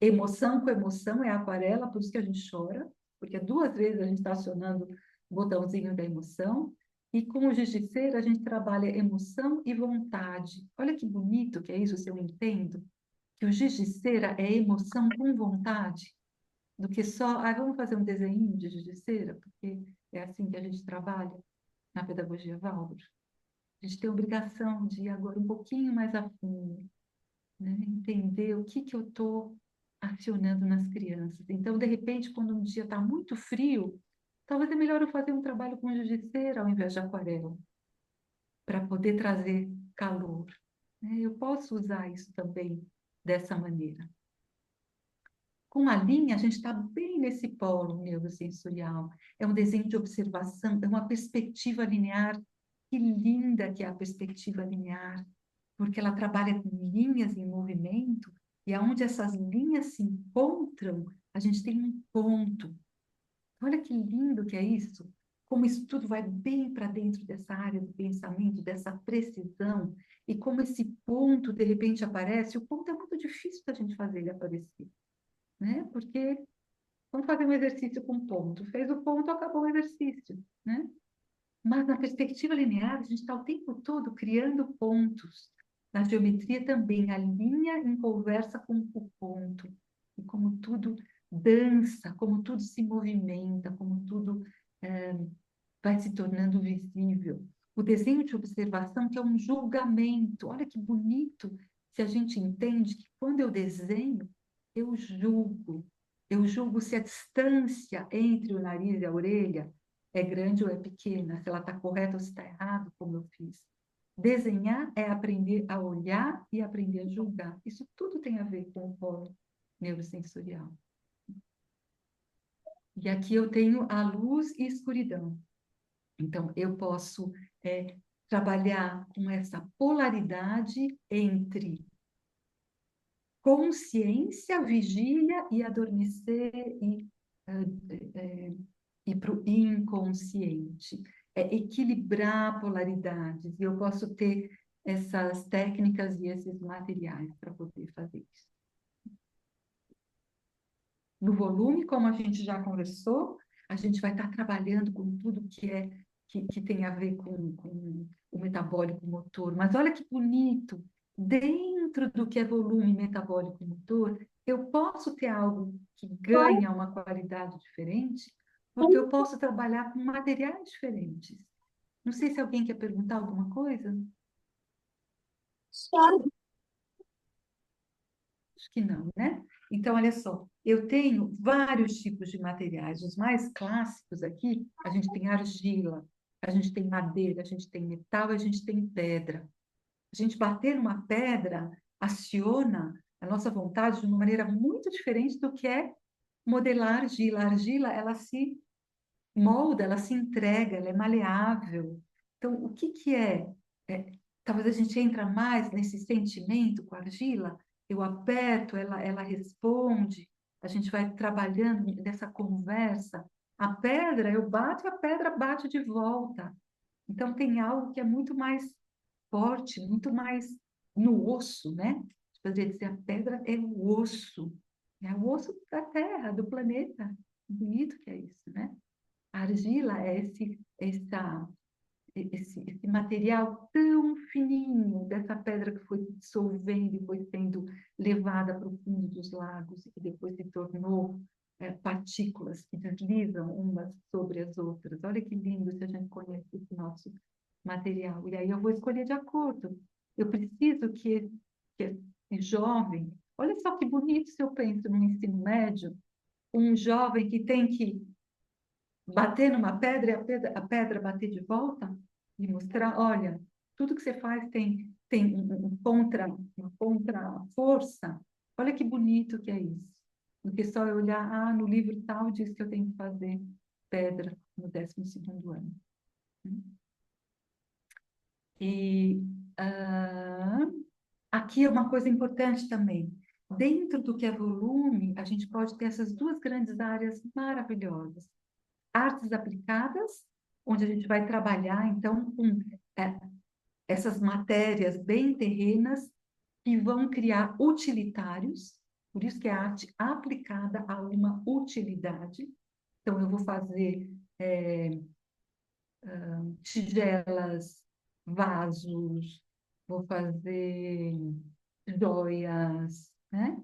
Emoção com emoção é aquarela, por isso que a gente chora, porque duas vezes a gente está acionando o botãozinho da emoção. E com o giz de cera, a gente trabalha emoção e vontade. Olha que bonito que é isso, se eu entendo, que o giz de cera é emoção com vontade, do que só, vamos fazer um desenho de giz de cera, porque é assim que a gente trabalha na pedagogia Waldorf. A gente tem a obrigação de ir agora um pouquinho mais a fundo, né? Entender o que eu estou acionando nas crianças. Então, de repente, quando um dia está muito frio, talvez é melhor eu fazer um trabalho com giz de cera ao invés de aquarela, para poder trazer calor, né? Eu posso usar isso também dessa maneira. Com a linha, a gente está bem nesse polo neurosensorial. É um desenho de observação, é uma perspectiva linear. Que linda que é a perspectiva linear, porque ela trabalha com linhas em movimento, e aonde essas linhas se encontram, a gente tem um ponto. Olha que lindo que é isso, como isso tudo vai bem para dentro dessa área do pensamento, dessa precisão, e como esse ponto, de repente, aparece. O ponto é muito difícil da gente fazer ele aparecer, né? Porque vamos fazer um exercício com ponto. Fez o ponto, acabou o exercício, né? Mas na perspectiva linear, a gente está o tempo todo criando pontos. Na geometria também, a linha em conversa com o ponto. E como tudo dança, como tudo se movimenta, como tudo vai se tornando visível. O desenho de observação, que é um julgamento. Olha que bonito se a gente entende que quando eu desenho, eu julgo. Eu julgo se a distância entre o nariz e a orelha é grande ou é pequena, se ela está correta ou se está errado, como eu fiz. Desenhar é aprender a olhar e aprender a julgar. Isso tudo tem a ver com o polo neurosensorial. E aqui eu tenho a luz e escuridão. Então, eu posso trabalhar com essa polaridade entre consciência, vigília e adormecer e para o inconsciente. É equilibrar polaridades. E eu posso ter essas técnicas e esses materiais para poder fazer isso. No volume, como a gente já conversou, a gente vai estar trabalhando com tudo que tem a ver com o metabólico motor. Mas olha que bonito! Dentro do que é volume metabólico motor, eu posso ter algo que ganha uma qualidade diferente, porque eu posso trabalhar com materiais diferentes. Não sei se alguém quer perguntar alguma coisa. Acho que não, né? Então, olha só, eu tenho vários tipos de materiais. Os mais clássicos aqui, a gente tem argila, a gente tem madeira, a gente tem metal, a gente tem pedra. A gente bater numa pedra aciona a nossa vontade de uma maneira muito diferente do que é modelar argila. A argila, ela se molda, ela se entrega, ela é maleável. Então, o que que é? Talvez a gente entra mais nesse sentimento com a argila, eu aperto, ela responde, a gente vai trabalhando nessa conversa. A pedra, eu bato e a pedra bate de volta. Então, tem algo que é muito mais forte, muito mais no osso, né? Poderia dizer, a pedra é o osso da Terra, do planeta. Bonito que é isso, né? A argila é esse material tão fininho dessa pedra que foi dissolvendo e foi sendo levada para o fundo dos lagos e depois se tornou partículas que deslizam umas sobre as outras. Olha que lindo se a gente conhece esse nosso material. E aí eu vou escolher de acordo. Eu preciso que esse jovem, olha só que bonito se eu penso no ensino médio, um jovem que tem que bater numa pedra e a pedra bater de volta e mostrar, olha, tudo que você faz tem uma contra força. Olha que bonito que é isso. Do que só eu olhar, no livro tal diz que eu tenho que fazer pedra no 12º ano. E aqui é uma coisa importante também. Dentro do que é volume, a gente pode ter essas duas grandes áreas maravilhosas. Artes aplicadas, onde a gente vai trabalhar, então, com é, essas matérias bem terrenas que vão criar utilitários, por isso que é arte aplicada a uma utilidade. Então, eu vou fazer tigelas, vasos, vou fazer joias, né?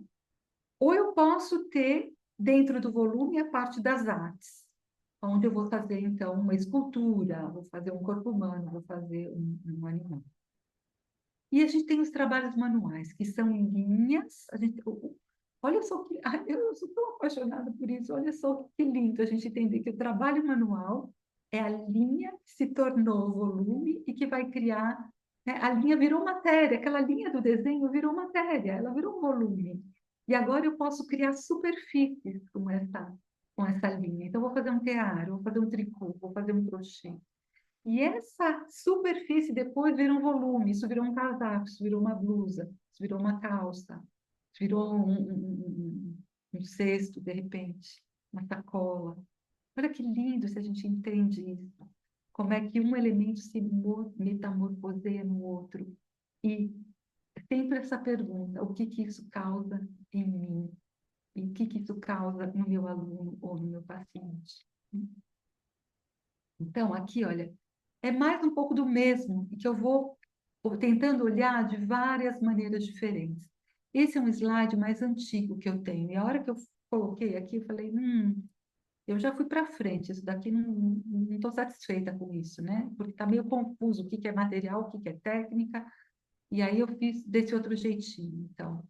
Ou eu posso ter, dentro do volume, a parte das artes, onde eu vou fazer, então, uma escultura, vou fazer um corpo humano, vou fazer um animal. E a gente tem os trabalhos manuais, que são em linhas. Olha só que... eu sou tão apaixonada por isso. Olha só que lindo a gente entender que o trabalho manual é a linha que se tornou volume e que vai criar... Né? A linha virou matéria, aquela linha do desenho virou matéria, ela virou volume. E agora eu posso criar superfícies com essa linha. Então, vou fazer um tear, vou fazer um tricô, vou fazer um crochê. E essa superfície depois vira um volume, isso virou um casaco, isso virou uma blusa, isso virou uma calça, isso virou um cesto, de repente, uma sacola. Olha que lindo se a gente entende isso. Como é que um elemento se metamorfoseia no outro. E sempre essa pergunta, o que que isso causa em mim? E o que que isso causa no meu aluno ou no meu paciente? Então, aqui, olha, é mais um pouco do mesmo, e que eu vou tentando olhar de várias maneiras diferentes. Esse é um slide mais antigo que eu tenho, e a hora que eu coloquei aqui, eu falei, eu já fui para frente, isso daqui não estou satisfeita com isso, né? Porque está meio confuso o que que é material, o que que é técnica, e aí eu fiz desse outro jeitinho, então.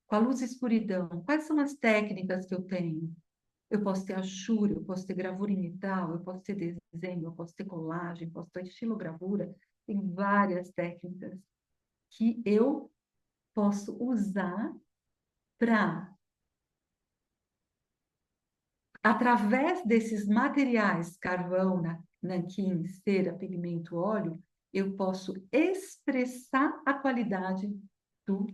Com a luz e escuridão, quais são as técnicas que eu tenho? Eu posso ter achura, eu posso ter gravura em metal, eu posso ter desenho, eu posso ter colagem, posso ter estilogravura. Tem várias técnicas que eu posso usar para, através desses materiais, carvão, nanquim, cera, pigmento, óleo, eu posso expressar a qualidade do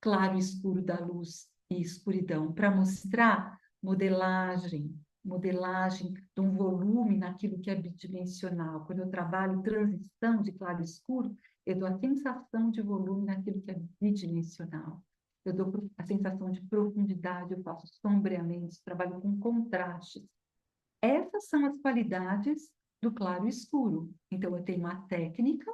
claro e escuro da luz e escuridão, para mostrar modelagem de um volume naquilo que é bidimensional. Quando eu trabalho transição de claro e escuro, eu dou a sensação de volume naquilo que é bidimensional. Eu dou a sensação de profundidade, eu faço sombreamentos, trabalho com contrastes. Essas são as qualidades do claro e escuro. Então, eu tenho uma técnica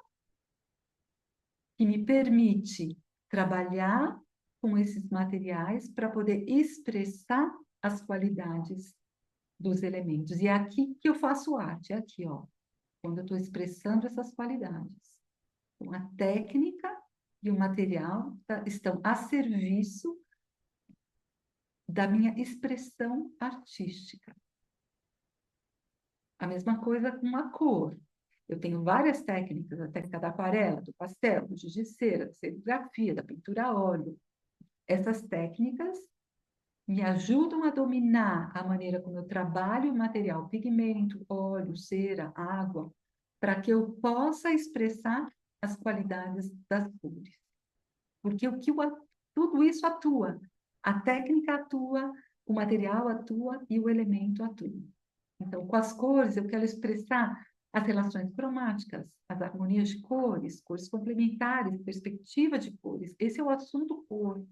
que me permite trabalhar com esses materiais para poder expressar as qualidades dos elementos. E é aqui que eu faço arte, é aqui, ó, quando eu estou expressando essas qualidades. Então, a técnica e o material estão a serviço da minha expressão artística. A mesma coisa com a cor. Eu tenho várias técnicas, a técnica da aquarela, do pastel, do giz de cera, da serigrafia, da pintura a óleo. Essas técnicas me ajudam a dominar a maneira como eu trabalho o material, pigmento, óleo, cera, água, para que eu possa expressar as qualidades das cores. Porque tudo isso atua. A técnica atua, o material atua e o elemento atua. Então, com as cores, eu quero expressar as relações cromáticas, as harmonias de cores, cores complementares, perspectiva de cores. Esse é o assunto cor.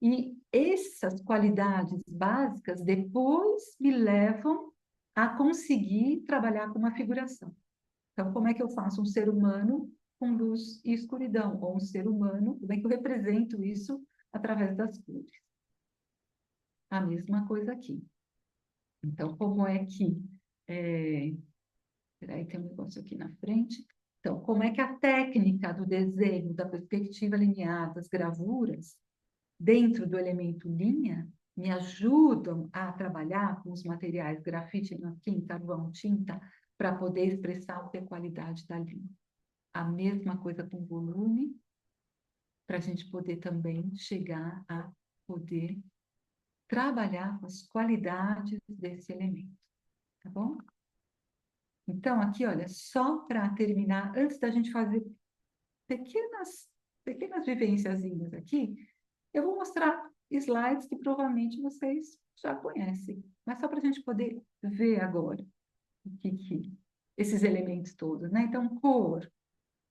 E essas qualidades básicas depois me levam a conseguir trabalhar com uma figuração. Então, como é que eu faço um ser humano com luz e escuridão? Ou um ser humano, como é que eu represento isso através das cores? A mesma coisa aqui. Então, como é que... Peraí, tem um negócio aqui na frente. Então, como é que a técnica do desenho, da perspectiva linear, das gravuras, dentro do elemento linha, me ajudam a trabalhar com os materiais grafite, nanquim, carvão, tinta, para poder expressar o que é qualidade da linha. A mesma coisa com volume, para a gente poder também chegar a poder trabalhar com as qualidades desse elemento, tá bom? Então, aqui, olha, só para terminar, antes da gente fazer pequenas vivenciazinhas aqui, eu vou mostrar slides que provavelmente vocês já conhecem, mas só para a gente poder ver agora esses elementos todos, né? Então, cor.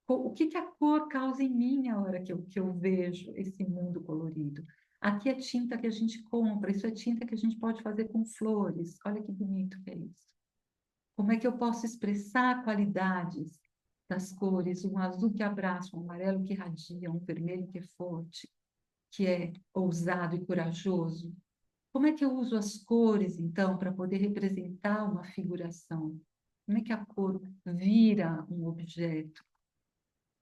O que que a cor causa em mim a hora que eu vejo esse mundo colorido? Aqui é tinta que a gente compra, isso é tinta que a gente pode fazer com flores. Olha que bonito que é isso. Como é que eu posso expressar qualidades das cores? Um azul que abraça, um amarelo que irradia, um vermelho que é forte, que é ousado e corajoso. Como é que eu uso as cores, então, para poder representar uma figuração? Como é que a cor vira um objeto?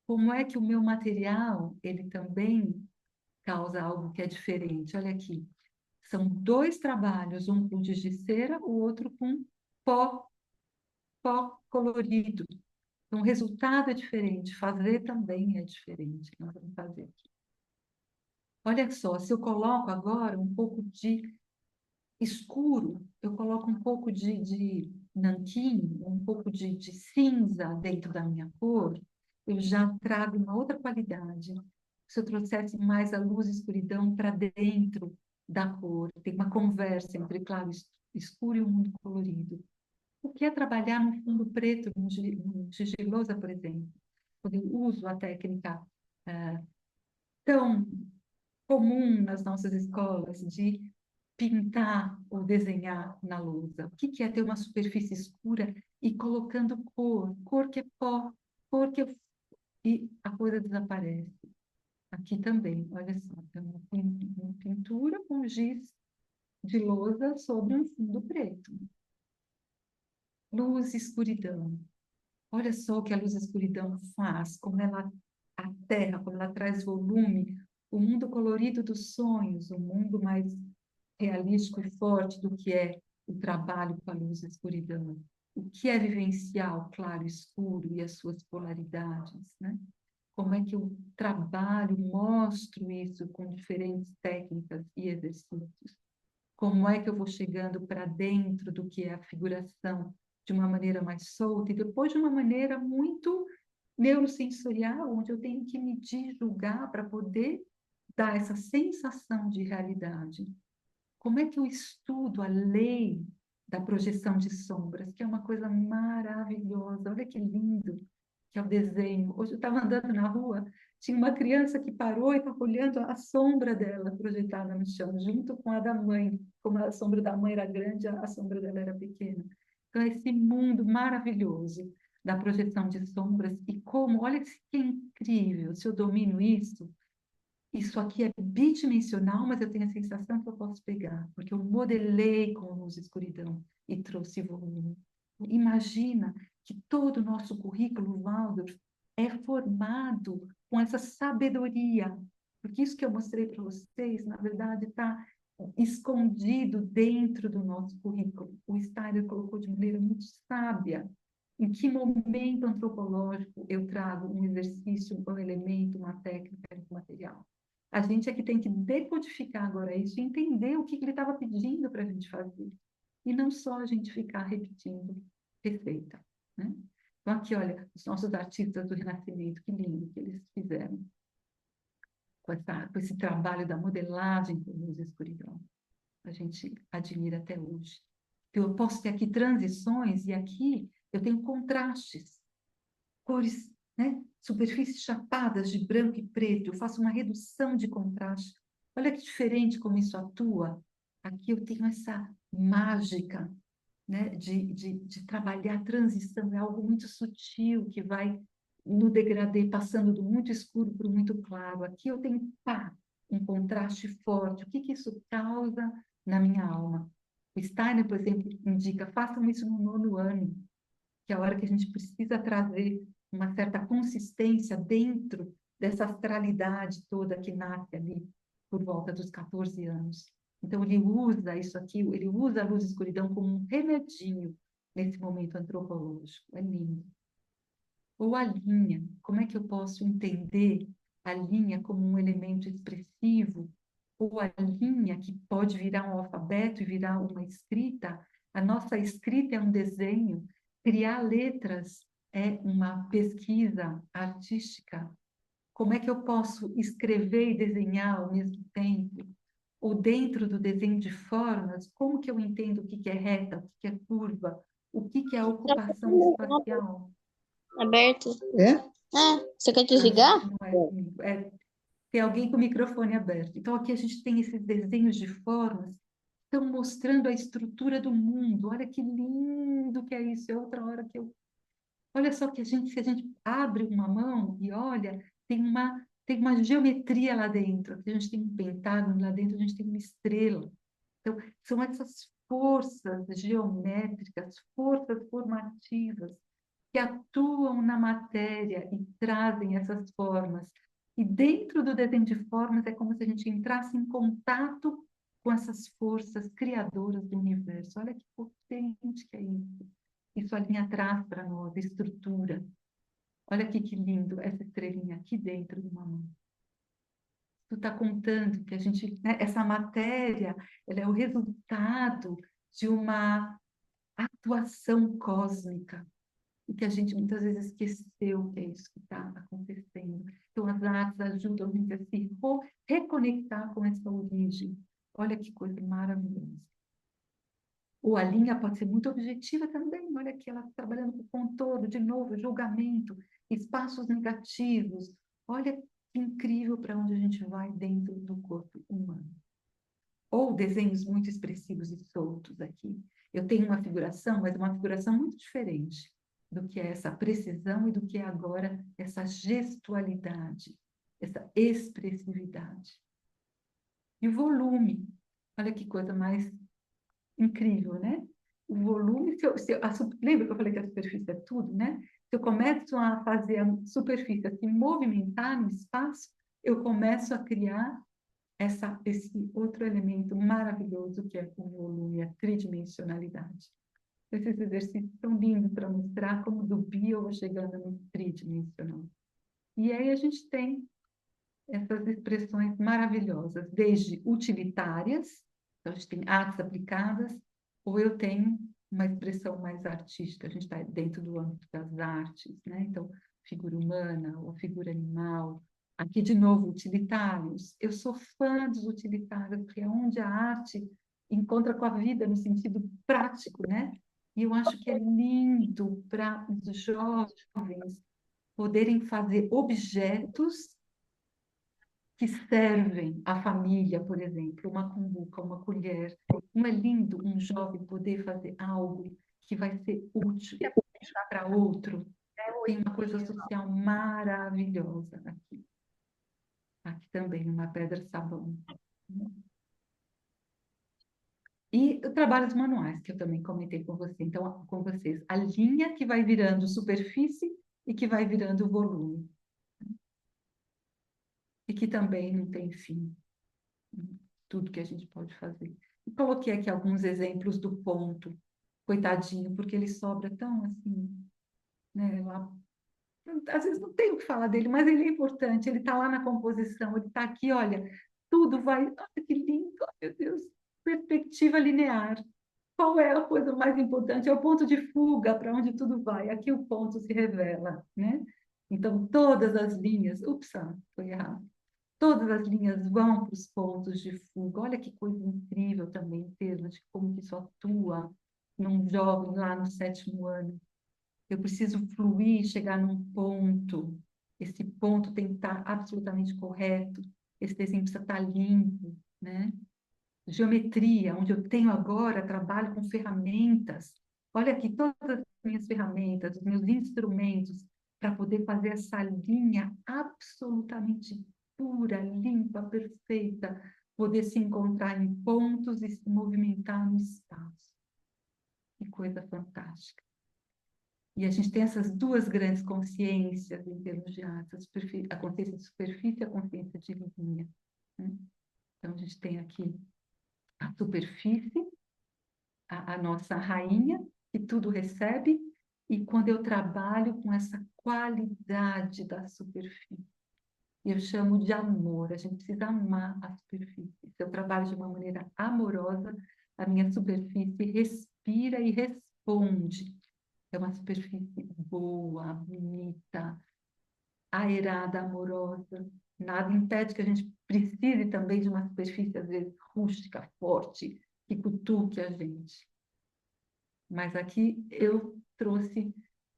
Como é que o meu material, ele também causa algo que é diferente? Olha aqui, são dois trabalhos, um com giz de cera, o outro com pó, pó colorido. Então, o resultado é diferente, fazer também é diferente. Nós vamos fazer aqui. Olha só, se eu coloco agora um pouco de escuro, eu coloco um pouco de nanquim, um pouco de cinza dentro da minha cor, eu já trago uma outra qualidade. Se eu trouxesse mais a luz e escuridão para dentro da cor, tem uma conversa entre claro e escuro e o mundo colorido. O que é trabalhar no fundo preto, no gigelosa, por exemplo? Quando eu uso a técnica tão comum nas nossas escolas de pintar ou desenhar na lousa. O que que é ter uma superfície escura e colocando cor, cor que é pó, cor que e a coisa desaparece. Aqui também, olha só, tem uma pintura com giz de lousa sobre um fundo preto. Luz e escuridão. Olha só o que a luz e a escuridão faz, como ela aterra, como ela traz volume, o mundo colorido dos sonhos, o mundo mais realístico e forte do que é o trabalho com a luz e a escuridão. O que é vivenciar o claro e escuro e as suas polaridades, né? Como é que eu trabalho, mostro isso com diferentes técnicas e exercícios? Como é que eu vou chegando para dentro do que é a figuração de uma maneira mais solta e depois de uma maneira muito neurosensorial, onde eu tenho que medir, julgar para poder dar essa sensação de realidade. Como é que eu estudo a lei da projeção de sombras, que é uma coisa maravilhosa. Olha que lindo que é o desenho. Hoje eu estava andando na rua, tinha uma criança que parou e estava olhando a sombra dela projetada no chão, junto com a da mãe. Como a sombra da mãe era grande, a sombra dela era pequena. Então, esse mundo maravilhoso da projeção de sombras e como, olha que incrível, se eu domino isso aqui é bidimensional, mas eu tenho a sensação que eu posso pegar, porque eu modelei com luz e escuridão e trouxe volume. Imagina que todo o nosso currículo, Waldorf, é formado com essa sabedoria, porque isso que eu mostrei para vocês, na verdade, está escondido dentro do nosso currículo. O Steiner colocou de maneira muito sábia em que momento antropológico eu trago um exercício, um elemento, uma técnica, um material. A gente é que tem que decodificar agora isso e entender o que ele estava pedindo para a gente fazer. E não só a gente ficar repetindo receita, né? Então, aqui, olha, os nossos artistas do Renascimento, que lindo que eles fizeram com esse trabalho da modelagem com luz e escuridão. A gente admira até hoje. Então, eu posso ter aqui transições e aqui eu tenho contrastes, cores, né? Superfícies chapadas de branco e preto. Eu faço uma redução de contraste. Olha que diferente como isso atua. Aqui eu tenho essa mágica, né, de trabalhar a transição, é algo muito sutil que vai no degradê, passando do muito escuro para o muito claro. Aqui eu tenho, pá, um contraste forte. O que que isso causa na minha alma? O Steiner, por exemplo, indica, façam isso no 9º ano, que é a hora que a gente precisa trazer uma certa consistência dentro dessa astralidade toda que nasce ali por volta dos 14 anos. Então, ele usa isso aqui, ele usa a luz e a escuridão como um remedinho nesse momento antropológico. É lindo. Ou a linha, como é que eu posso entender a linha como um elemento expressivo? Ou a linha que pode virar um alfabeto e virar uma escrita? A nossa escrita é um desenho, criar letras é uma pesquisa artística. Como é que eu posso escrever e desenhar ao mesmo tempo? Ou dentro do desenho de formas, como que eu entendo o que que é reta, o que que é curva, o que que é ocupação espacial? Aberto. É? Você quer Acho que desligar? não é comigo. Tem alguém com o microfone aberto. Então, aqui a gente tem esses desenhos de formas que estão mostrando a estrutura do mundo. Olha que lindo que é isso. É outra hora que eu... Olha só que se a gente abre uma mão e olha, tem uma geometria lá dentro. Aqui a gente tem um pentágono, lá dentro a gente tem uma estrela. Então, são essas forças geométricas, forças formativas, que atuam na matéria e trazem essas formas. E dentro do desenho de formas é como se a gente entrasse em contato com essas forças criadoras do universo. Olha que potente que é isso. Isso a linha traz para nós, estrutura. Olha aqui que lindo essa estrelinha aqui dentro de uma mão. Tu está contando que a gente, né, essa matéria, ela é o resultado de uma atuação cósmica e que a gente muitas vezes esqueceu que é isso que está acontecendo. Então, as artes ajudam a gente a se reconectar com essa origem. Olha que coisa maravilhosa. Ou a linha pode ser muito objetiva também. Olha aqui, ela trabalhando com contorno, de novo, julgamento, espaços negativos. Olha que incrível para onde a gente vai dentro do corpo humano. Ou desenhos muito expressivos e soltos aqui. Eu tenho uma figuração, mas uma figuração muito diferente do que é essa precisão e do que é agora essa gestualidade, essa expressividade. E o volume. Olha que coisa mais incrível, né? O volume, lembra que eu falei que a superfície é tudo, né? Se eu começo a fazer a superfície se movimentar no espaço, eu começo a criar esse outro elemento maravilhoso que é o volume, a tridimensionalidade. Esses exercícios são lindos para mostrar como do bi eu vou chegando no tridimensional. E aí a gente tem essas expressões maravilhosas, desde utilitárias, então a gente tem artes aplicadas, ou eu tenho uma expressão mais artística, a gente está dentro do âmbito das artes, né? Então, figura humana ou figura animal. Aqui, de novo, utilitários. Eu sou fã dos utilitários, porque é onde a arte encontra com a vida no sentido prático, né? E eu acho que é lindo para os jovens poderem fazer objetos que servem à família, por exemplo, uma cumbuca, uma colher. Não é lindo um jovem poder fazer algo que vai ser útil para outro? Tem uma coisa social maravilhosa aqui. Aqui também, uma pedra-sabão. E trabalhos manuais, que eu também comentei com você, então, com vocês. A linha que vai virando superfície e que vai virando volume. E que também não tem fim. Tudo que a gente pode fazer. E coloquei aqui alguns exemplos do ponto, coitadinho, porque ele sobra tão assim, né, lá às vezes não tem o que falar dele, mas ele é importante, ele está lá na composição, ele está aqui, olha, tudo vai, olha que lindo, oh, meu Deus, perspectiva linear. Qual é a coisa mais importante? É o ponto de fuga para onde tudo vai. Aqui o ponto se revela, né? Então, todas as linhas, ups, foi errado. Todas as linhas vão para os pontos de fuga. Olha que coisa incrível também, em termos de como que isso atua num jovem lá no 7º ano. Eu preciso fluir, chegar num ponto. Esse ponto tem que estar absolutamente correto. Esse desenho precisa estar limpo, né? Geometria, onde eu tenho agora, trabalho com ferramentas. Olha aqui todas as minhas ferramentas, os meus instrumentos, para poder fazer essa linha absolutamente pura, limpa, perfeita, poder se encontrar em pontos e se movimentar no espaço. Que coisa fantástica. E a gente tem essas duas grandes consciências em termos de arte, a consciência de superfície e a consciência de linha, né? Então, a gente tem aqui a superfície, a nossa rainha, que tudo recebe, e quando eu trabalho com essa qualidade da superfície, eu chamo de amor, a gente precisa amar a superfície. Se eu trabalho de uma maneira amorosa, a minha superfície respira e responde. É uma superfície boa, bonita, aerada, amorosa. Nada impede que a gente precise também de uma superfície, às vezes, rústica, forte, que cutuque a gente. Mas aqui eu trouxe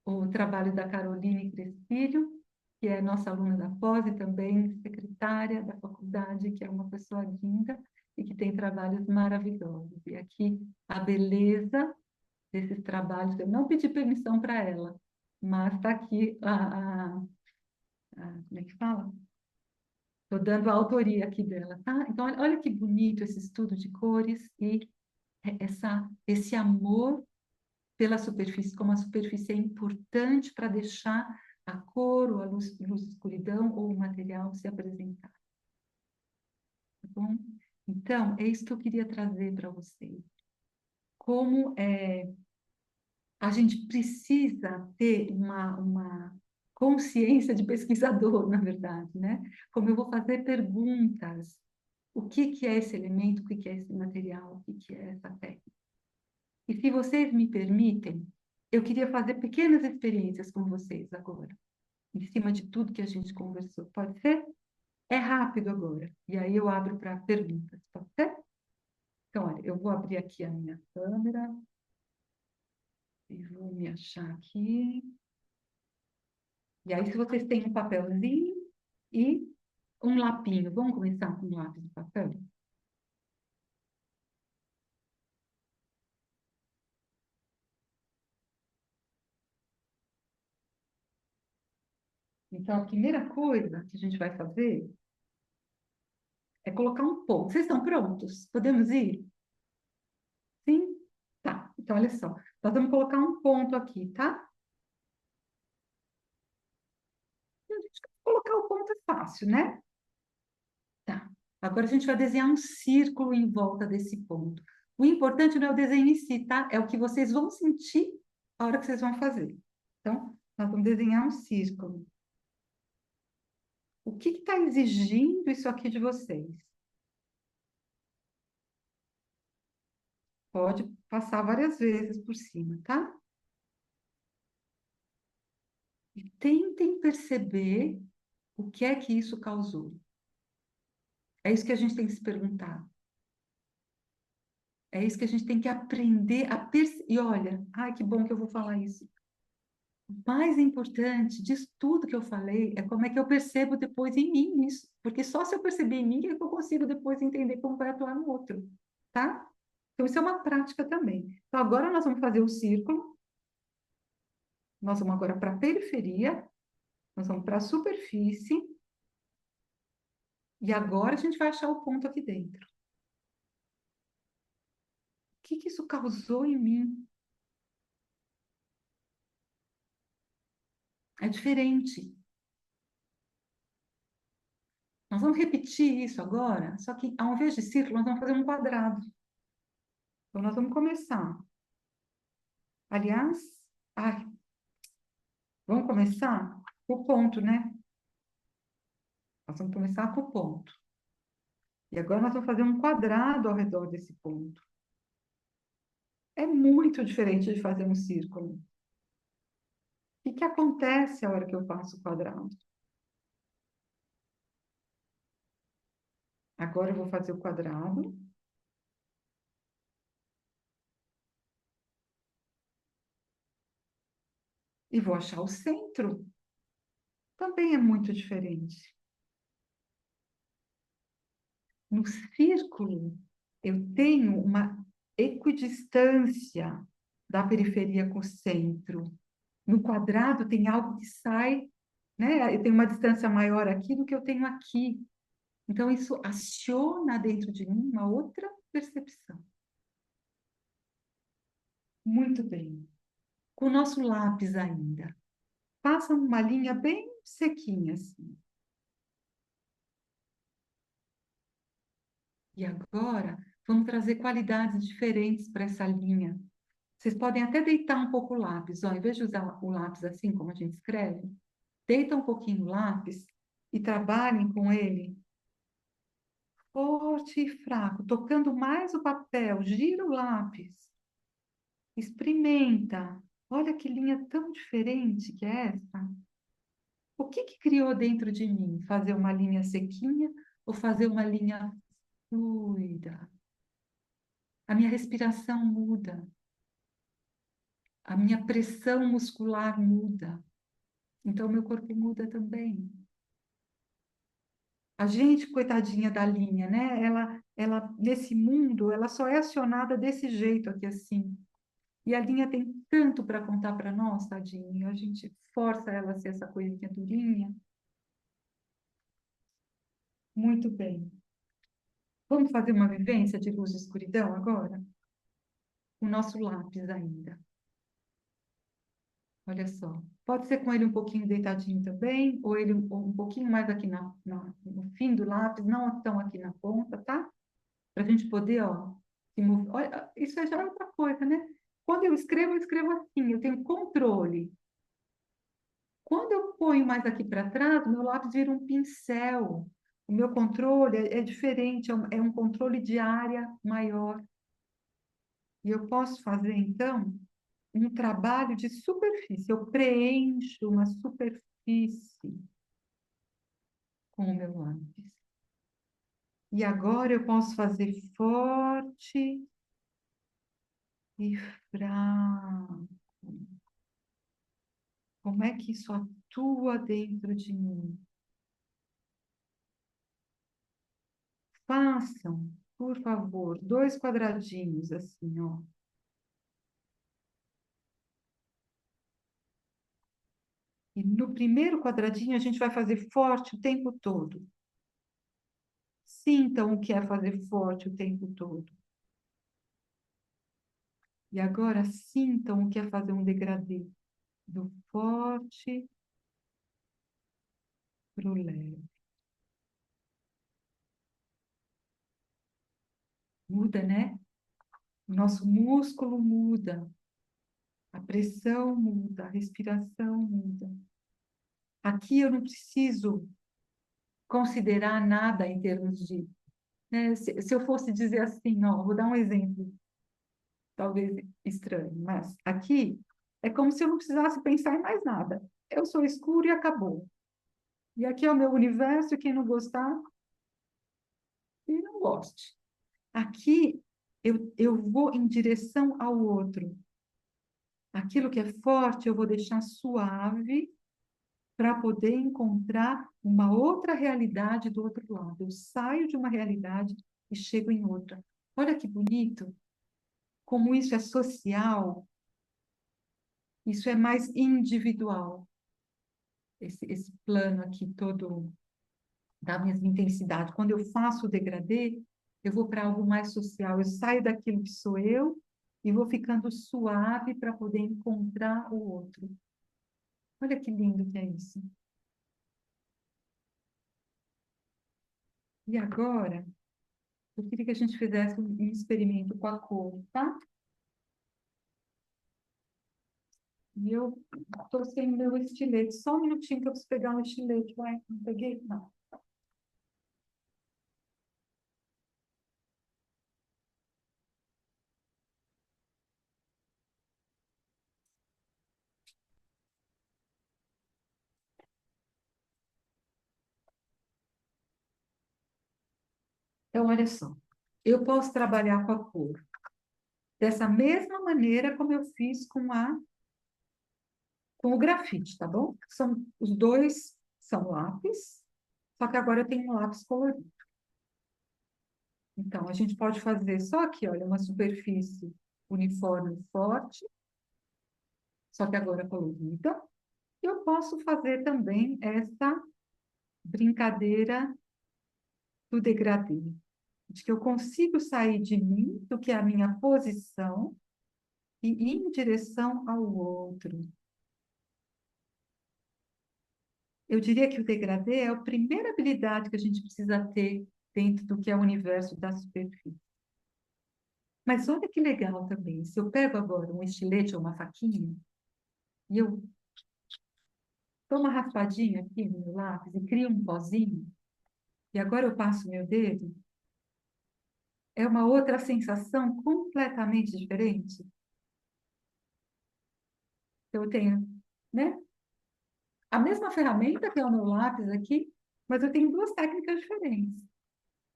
o trabalho da Caroline Crespilho, que é nossa aluna da pós e também secretária da faculdade, que é uma pessoa linda e que tem trabalhos maravilhosos. E aqui a beleza desses trabalhos, eu não pedi permissão para ela, mas está aqui como é que fala? Estou dando a autoria aqui dela, tá? Então, olha que bonito esse estudo de cores e esse amor pela superfície, como a superfície é importante para deixar a cor ou a luz, escuridão ou o material se apresentar. Tá bom? Então, é isso que eu queria trazer para vocês. Como a gente precisa ter uma consciência de pesquisador, na verdade, né? Como eu vou fazer perguntas. O que é esse elemento? O que é esse material? O que é essa técnica? E se vocês me permitem, eu queria fazer pequenas experiências com vocês agora, em cima de tudo que a gente conversou. Pode ser? É rápido agora. E aí eu abro para perguntas. Pode ser? Então, olha, eu vou abrir aqui a minha câmera e vou me achar aqui. E aí, se vocês têm um papelzinho e um lapinho, vamos começar com um lápis de papel? Então, a primeira coisa que a gente vai fazer é colocar um ponto. Vocês estão prontos? Podemos ir? Sim? Tá. Então, olha só. Nós vamos colocar um ponto aqui, tá? Colocar o ponto é fácil, né? Tá. Agora a gente vai desenhar um círculo em volta desse ponto. O importante não é o desenho em si, tá? É o que vocês vão sentir a hora que vocês vão fazer. Então, nós vamos desenhar um círculo. O que está exigindo isso aqui de vocês? Pode passar várias vezes por cima, tá? E tentem perceber o que é que isso causou. É isso que a gente tem que se perguntar. É isso que a gente tem que aprender a perceber. E olha, ai, que bom que eu vou falar isso. O mais importante disso tudo que eu falei é como é que eu percebo depois em mim isso. Porque só se eu perceber em mim é que eu consigo depois entender como vai atuar no outro, tá? Então, isso é uma prática também. Então, agora nós vamos fazer o círculo. Nós vamos agora para a periferia. Nós vamos para a superfície. E agora a gente vai achar o ponto aqui dentro. O que isso causou em mim? É diferente. Nós vamos repetir isso agora, só que ao invés de círculo, nós vamos fazer um quadrado. Então, nós vamos começar. Aliás, vamos começar o ponto, né? Nós vamos começar com o ponto. E agora nós vamos fazer um quadrado ao redor desse ponto. É muito diferente de fazer um círculo. O que acontece a hora que eu faço o quadrado? Agora eu vou fazer o quadrado. E vou achar o centro. Também é muito diferente. No círculo, eu tenho uma equidistância da periferia com o centro. No quadrado tem algo que sai, né? Eu tenho uma distância maior aqui do que eu tenho aqui. Então, isso aciona dentro de mim uma outra percepção. Muito bem. Com o nosso lápis ainda. Faça uma linha bem sequinha, assim. E agora, vamos trazer qualidades diferentes para essa linha. Vocês podem até deitar um pouco o lápis. Ó, em vez de usar o lápis assim, como a gente escreve, deita um pouquinho o lápis e trabalhem com ele forte e fraco, tocando mais o papel. Gira o lápis. Experimenta. Olha que linha tão diferente que é essa. O que criou dentro de mim? Fazer uma linha sequinha ou fazer uma linha fluida? A minha respiração muda. A minha pressão muscular muda. Então, meu corpo muda também. A gente, coitadinha da linha, né? Nesse mundo, ela só é acionada desse jeito aqui, assim. E a linha tem tanto para contar para nós, tadinho. A gente força ela a ser essa coisinha durinha. Muito bem. Vamos fazer uma vivência de luz e escuridão agora? O nosso lápis ainda. Olha só. Pode ser com ele um pouquinho deitadinho também, ou ele um pouquinho mais aqui no fim do lápis, não tão aqui na ponta, tá? Para a gente poder, ó, se mover. Olha, isso já é outra coisa, né? Quando eu escrevo assim, eu tenho controle. Quando eu ponho mais aqui para trás, o meu lápis vira um pincel. O meu controle é diferente, é um controle de área maior. E eu posso fazer, então, um trabalho de superfície. Eu preencho uma superfície com o meu lápis. E agora eu posso fazer forte e fraco. Como é que isso atua dentro de mim? Façam, por favor, 2 quadradinhos assim, ó. E no primeiro quadradinho a gente vai fazer forte o tempo todo. Sintam o que é fazer forte o tempo todo. E agora sintam o que é fazer um degradê do forte para o leve. Muda, né? O nosso músculo muda, a pressão muda, a respiração muda. Aqui eu não preciso considerar nada em termos de, né? Se eu fosse dizer assim, ó, vou dar um exemplo, talvez estranho, mas aqui é como se eu não precisasse pensar em mais nada. Eu sou escuro e acabou. E aqui é o meu universo, e quem não gostar, e não goste. Aqui eu vou em direção ao outro. Aquilo que é forte eu vou deixar suave para poder encontrar uma outra realidade do outro lado. Eu saio de uma realidade e chego em outra. Olha que bonito, como isso é social, isso é mais individual. Esse plano aqui todo da mesma intensidade. Quando eu faço o degradê, eu vou para algo mais social. Eu saio daquilo que sou eu e vou ficando suave para poder encontrar o outro. Olha que lindo que é isso. E agora, eu queria que a gente fizesse um experimento com a cor, tá? E eu estou sem meu estilete. Só um minutinho que eu preciso pegar um estilete. Vai, não peguei? Não. Então, olha só. Eu posso trabalhar com a cor dessa mesma maneira como eu fiz com o grafite, tá bom? Os dois são lápis, só que agora eu tenho um lápis colorido. Então, a gente pode fazer só aqui, olha, uma superfície uniforme forte, só que agora colorida. Eu posso fazer também essa brincadeira do degradê, de que eu consigo sair de mim, do que é a minha posição, e ir em direção ao outro. Eu diria que o degradê é a primeira habilidade que a gente precisa ter dentro do que é o universo da superfície. Mas olha que legal também, se eu pego agora um estilete ou uma faquinha, e eu dou uma raspadinha aqui no meu lápis e crio um pozinho, e agora eu passo meu dedo, é uma outra sensação completamente diferente. Eu tenho, né, a mesma ferramenta que é o meu lápis aqui, mas eu tenho duas técnicas diferentes.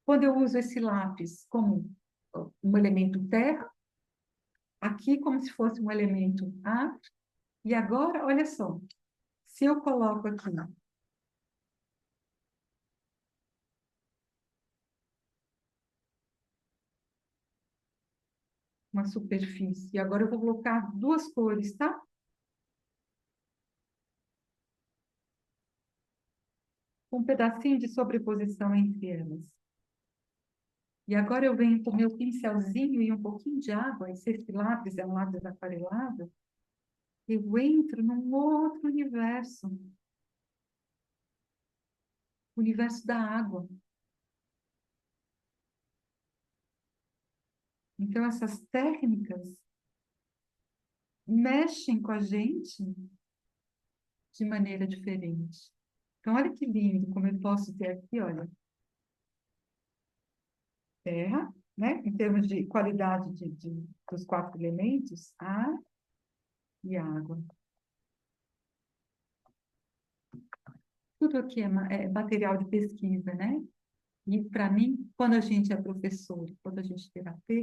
Quando eu uso esse lápis como um elemento terra, aqui como se fosse um elemento ar, e agora, olha só, se eu coloco aqui uma superfície, e agora eu vou colocar duas cores, tá? Um pedacinho de sobreposição entre elas. E agora eu venho com o meu pincelzinho e um pouquinho de água, e se esse lápis é um lápis aquarelado, eu entro num outro universo, o universo da água. Então, essas técnicas mexem com a gente de maneira diferente. Então, olha que lindo como eu posso ter aqui, olha, terra, né? Em termos de qualidade dos quatro elementos, ar e água. Tudo aqui é material de pesquisa, né? E, para mim, quando a gente é professor, quando a gente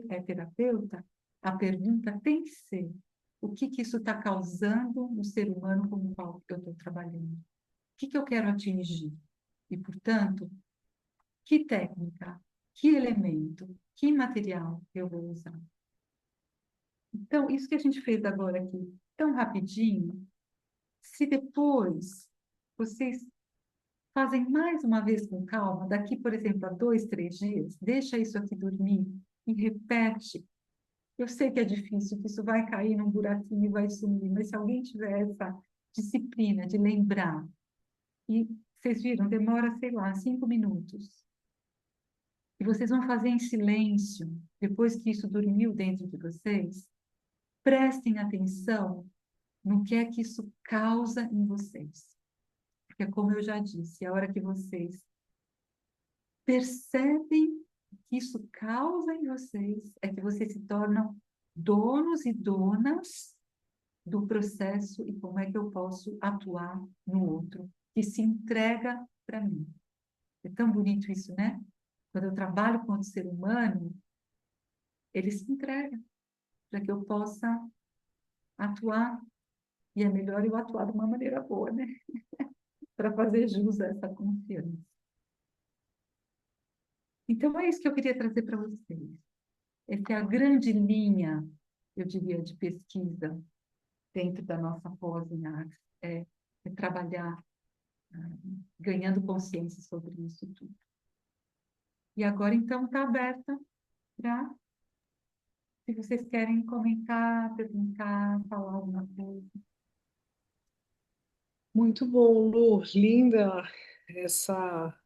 é terapeuta, a pergunta tem que ser: o que que isso está causando no ser humano com o qual eu estou trabalhando? O que que eu quero atingir? E, portanto, que técnica, que elemento, que material eu vou usar? Então, isso que a gente fez agora aqui, tão rapidinho, se depois vocês fazem mais uma vez com calma, daqui, por exemplo, a 2, 3 dias, deixa isso aqui dormir e repete. Eu sei que é difícil, que isso vai cair num buraquinho e vai sumir, mas se alguém tiver essa disciplina de lembrar, e vocês viram, demora, sei lá, 5 minutos, e vocês vão fazer em silêncio, depois que isso dormiu dentro de vocês, prestem atenção no que é que isso causa em vocês. Porque, como eu já disse, a hora que vocês percebem que isso causa em vocês, é que vocês se tornam donos e donas do processo e como é que eu posso atuar no outro, que se entrega para mim. É tão bonito isso, né? Quando eu trabalho com o ser humano, ele se entrega para que eu possa atuar, e é melhor eu atuar de uma maneira boa, né? Para fazer jus a essa confiança. Então, é isso que eu queria trazer para vocês. É que a grande linha, eu diria, de pesquisa dentro da nossa pós em artes é trabalhar ganhando consciência sobre isso tudo. E agora, então, está aberta para, se vocês querem comentar, perguntar, falar alguma coisa. Muito bom, Lu. Linda essa,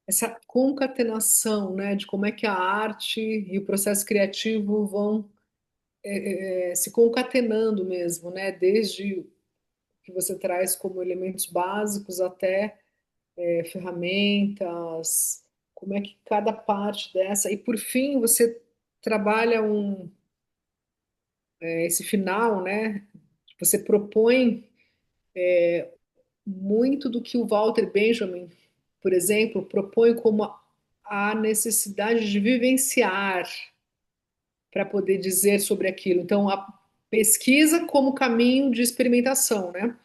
essa concatenação, né, de como é que a arte e o processo criativo vão se concatenando mesmo, né? Desde o que você traz como elementos básicos até ferramentas, como é que cada parte dessa. E por fim, você trabalha esse final, né? Você propõe muito do que o Walter Benjamin, por exemplo, propõe como a necessidade de vivenciar para poder dizer sobre aquilo. Então, a pesquisa como caminho de experimentação, né?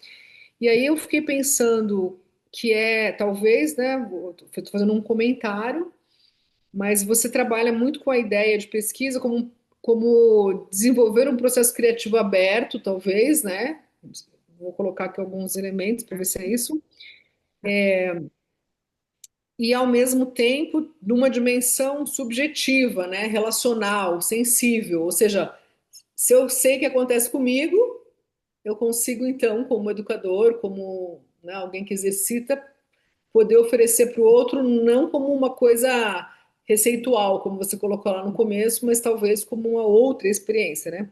E aí eu fiquei pensando que talvez, né? Estou fazendo um comentário, mas você trabalha muito com a ideia de pesquisa como desenvolver um processo criativo aberto, talvez, né? Vou colocar aqui alguns elementos para ver se é isso. E ao mesmo tempo numa dimensão subjetiva, né, relacional, sensível, ou seja, se eu sei o que acontece comigo, eu consigo então, como educador, como né, alguém que exercita, poder oferecer para o outro não como uma coisa receitual, como você colocou lá no começo, mas talvez como uma outra experiência, né?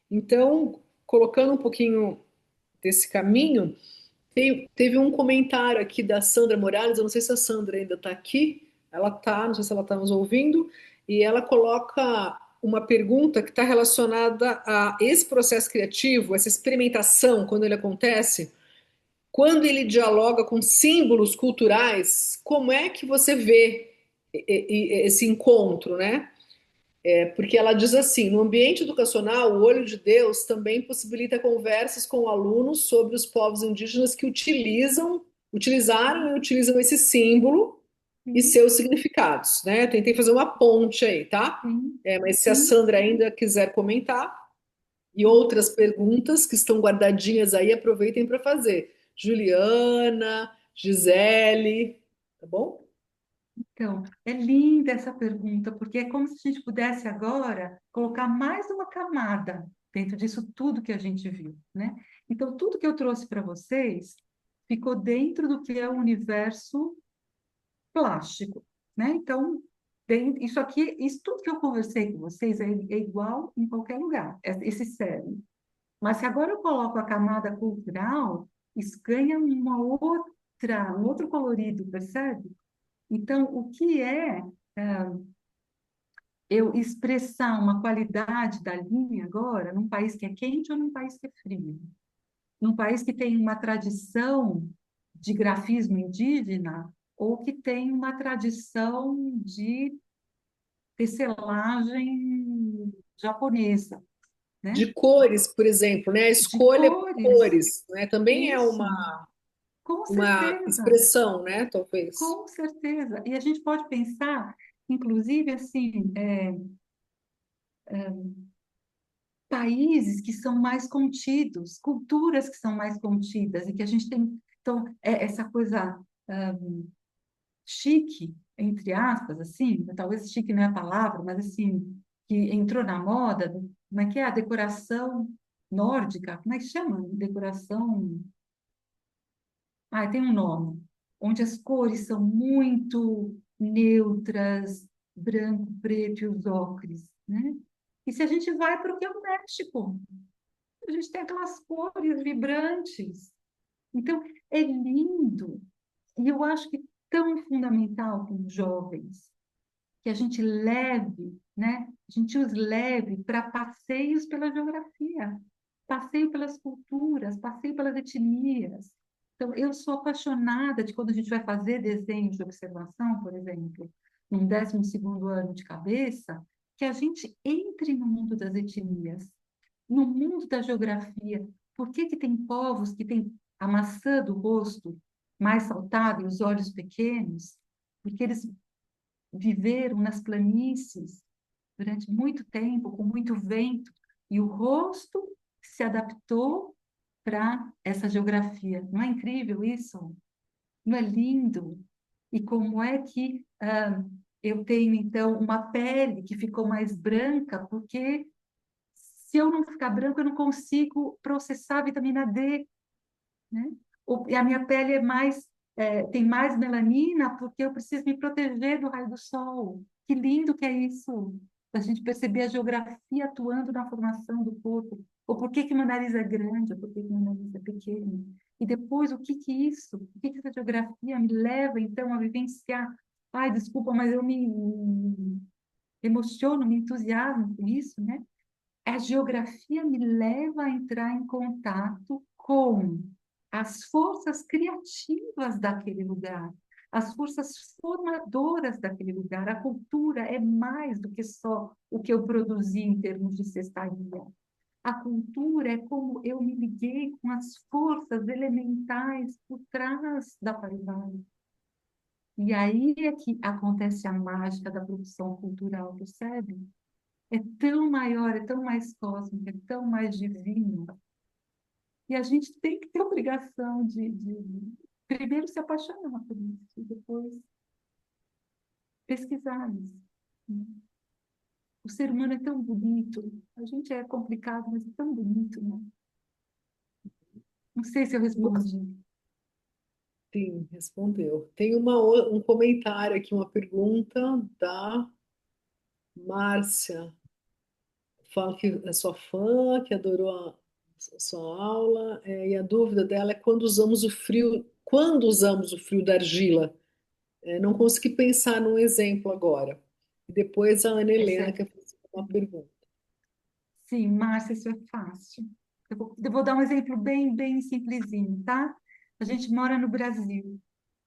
Então, colocando um pouquinho desse caminho, teve um comentário aqui da Sandra Morales, eu não sei se a Sandra ainda está aqui, ela está, não sei se ela está nos ouvindo, e ela coloca uma pergunta que está relacionada a esse processo criativo, essa experimentação, quando ele acontece, quando ele dialoga com símbolos culturais, como é que você vê esse encontro, né? Porque ela diz assim: no ambiente educacional, o olho de Deus também possibilita conversas com alunos sobre os povos indígenas que utilizaram e utilizam esse símbolo e seus significados, né? Eu tentei fazer uma ponte aí, tá? Sim, Mas se a sim. Sandra ainda quiser comentar, e outras perguntas que estão guardadinhas aí, aproveitem para fazer. Juliana, Gisele, tá bom? Então, é linda essa pergunta, porque é como se a gente pudesse agora colocar mais uma camada dentro disso tudo que a gente viu, né? Então, tudo que eu trouxe para vocês ficou dentro do que é o universo plástico, né? Então, isso aqui, isso tudo que eu conversei com vocês é igual em qualquer lugar, esse cérebro. Mas se agora eu coloco a camada cultural, isso ganha um outro colorido, percebe? Então, o que eu expressar uma qualidade da linha agora num país que é quente ou num país que é frio? Num país que tem uma tradição de grafismo indígena ou que tem uma tradição de tecelagem japonesa, né? De cores, por exemplo, né? A De escolha por cores, cores, né? Também é isso, com uma certeza. expressão, né? Talvez. Com certeza. E a gente pode pensar, inclusive, assim, países que são mais contidos, culturas que são mais contidas, e que a gente tem, então, essa coisa chique, entre aspas, assim, talvez chique não é a palavra, mas assim, que entrou na moda, como é que é? A decoração nórdica, como é que chama? Decoração. Ah, tem um nome, onde as cores são muito neutras, branco, preto e os ocres, né? E se a gente vai para o que é o México, a gente tem aquelas cores vibrantes. Então, é lindo. E eu acho que tão fundamental para os jovens que a gente leve, né? A gente os leve para passeios pela geografia, passeio pelas culturas, passeio pelas etnias. Então, eu sou apaixonada de quando a gente vai fazer desenhos de observação, por exemplo, num 12º ano de cabeça, que a gente entre no mundo das etnias, no mundo da geografia. Por que que tem povos que têm a maçã do rosto mais saltada e os olhos pequenos? Porque eles viveram nas planícies durante muito tempo, com muito vento, e o rosto se adaptou para essa geografia. Não é incrível isso? Não é lindo? E como é que eu tenho, então, uma pele que ficou mais branca, porque se eu não ficar branco, eu não consigo processar a vitamina D, né? E a minha pele tem mais melanina porque eu preciso me proteger do raio do sol. Que lindo que é isso! a gente perceber a geografia atuando na formação do corpo, ou por que que meu nariz é grande, ou por que que meu nariz é pequeno. E depois, o que que essa geografia me leva, então, a vivenciar? Ai, desculpa, mas eu me emociono, me entusiasmo com isso, né? A geografia me leva a entrar em contato com as forças criativas daquele lugar, as forças formadoras daquele lugar. A cultura é mais do que só o que eu produzi em termos de cestaria. A cultura é como eu me liguei com as forças elementais por trás da paisagem. E aí é que acontece a mágica da produção cultural, percebe? É tão maior, é tão mais cósmico, é tão mais divino. E a gente tem que ter a obrigação de primeiro se apaixonar por isso, e depois pesquisar isso. O ser humano é tão bonito, a gente é complicado, mas é tão bonito, né? Não sei se eu respondi. Sim, respondeu. Tem um comentário aqui, uma pergunta da Márcia. Fala que é sua fã, que adorou a sua aula, e a dúvida dela é quando usamos o frio da argila? Não consegui pensar num exemplo agora. E depois a Ana Essa Helena é... quer fazer uma pergunta. Sim, Márcia, isso é fácil. Eu vou dar um exemplo bem simplesinho, tá? A gente mora no Brasil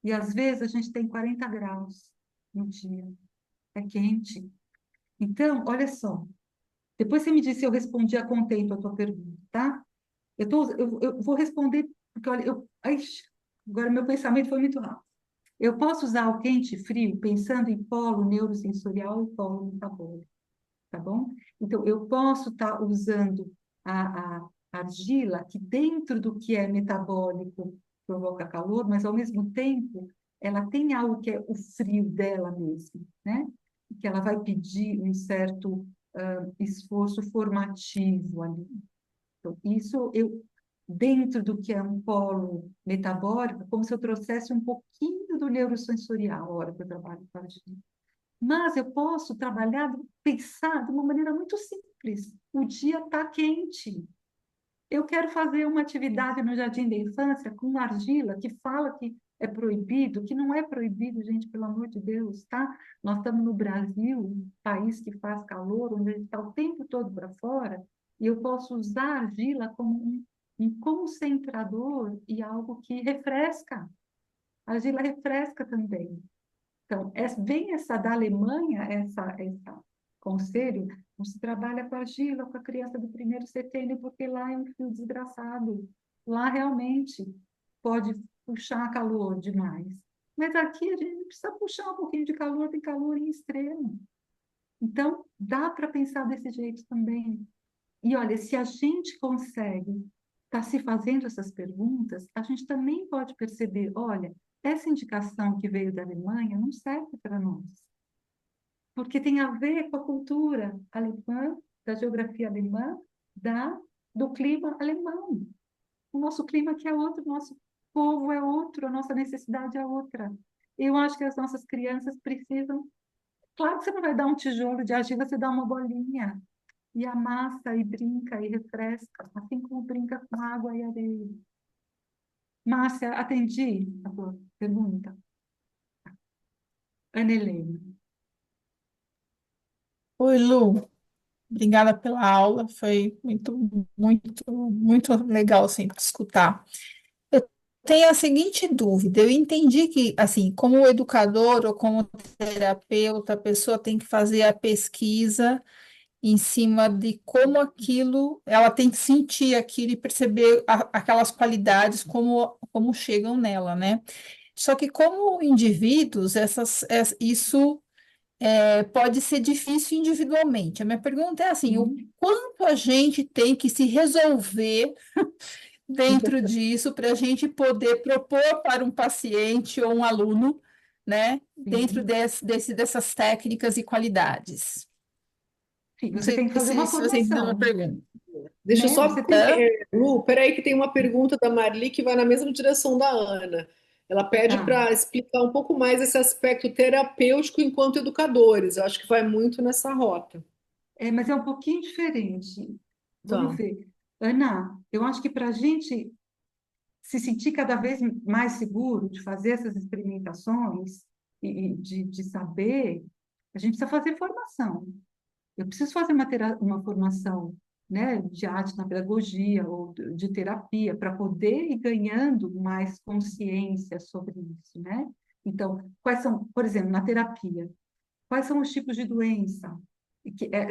e às vezes a gente tem 40 graus no dia. É quente. Então, olha só. Depois você me diz se eu respondi a contento a tua pergunta, tá? Eu vou responder, porque olha, agora meu pensamento foi muito rápido. Eu posso usar o quente e frio pensando em polo neurosensorial e polo metabólico, tá bom? Então, eu posso estar usando a argila, que dentro do que é metabólico provoca calor, mas ao mesmo tempo ela tem algo que é o frio dela mesmo, né? Que ela vai pedir um certo esforço formativo ali. Então, isso eu, dentro do que é um polo metabólico, como se eu trouxesse um pouquinho do neurosensorial, a hora que eu trabalho com a argila. Mas eu posso trabalhar, pensar de uma maneira muito simples. O dia está quente. Eu quero fazer uma atividade no jardim da infância com argila que fala que é proibido, que não é proibido, gente, pelo amor de Deus, tá? Nós estamos no Brasil, um país que faz calor, onde a gente está o tempo todo para fora, e eu posso usar a argila como um concentrador e algo que refresca. A argila refresca também. Então, vem essa da Alemanha, essa conselho, não se trabalha com argila, com a criança do primeiro setênio, porque lá é um frio desgraçado. Lá realmente pode puxar calor demais. Mas aqui a gente precisa puxar um pouquinho de calor, tem calor em extremo. Então, dá para pensar desse jeito também. E olha, se a gente consegue estar se fazendo essas perguntas, a gente também pode perceber, olha, essa indicação que veio da Alemanha não serve para nós, porque tem a ver com a cultura alemã, da geografia alemã, do clima alemão. O nosso clima aqui é outro, o nosso povo é outro, a nossa necessidade é outra. Eu acho que as nossas crianças precisam. Claro que você não vai dar um tijolo de argila, você dá uma bolinha e amassa e brinca e refresca, assim como brinca com água e areia. Márcia, atendi a tua pergunta. Ana Helena. Oi, Lu. Obrigada pela aula. Foi muito legal sempre escutar. Eu tenho a seguinte dúvida. Eu entendi que, assim, como educador ou como terapeuta, a pessoa tem que fazer a pesquisa em cima de como aquilo, ela tem que sentir aquilo e perceber aquelas qualidades como chegam nela, né? Só que como indivíduos, isso pode ser difícil individualmente. A minha pergunta é assim, o Sim, quanto a gente tem que se resolver dentro disso para a gente poder propor para um paciente ou um aluno, né, dentro sim. dessas técnicas e qualidades. Sim, Não você sei tem que fazer uma se você entendeu a minha formação, pergunta. Deixa eu né? só. Você tem que... Lu, peraí, que tem uma pergunta da Marli que vai na mesma direção da Ana. Ela pede Tá. para explicar um pouco mais esse aspecto terapêutico enquanto educadores. Eu acho que vai muito nessa rota. mas é um pouquinho diferente. Vamos Tá. ver. Ana, eu acho que para a gente se sentir cada vez mais seguro de fazer essas experimentações e de saber, a gente precisa fazer formação. Eu preciso fazer uma formação, né, de arte na pedagogia ou de terapia para poder ir ganhando mais consciência sobre isso, né? Então, quais são, por exemplo, na terapia, quais são os tipos de doença?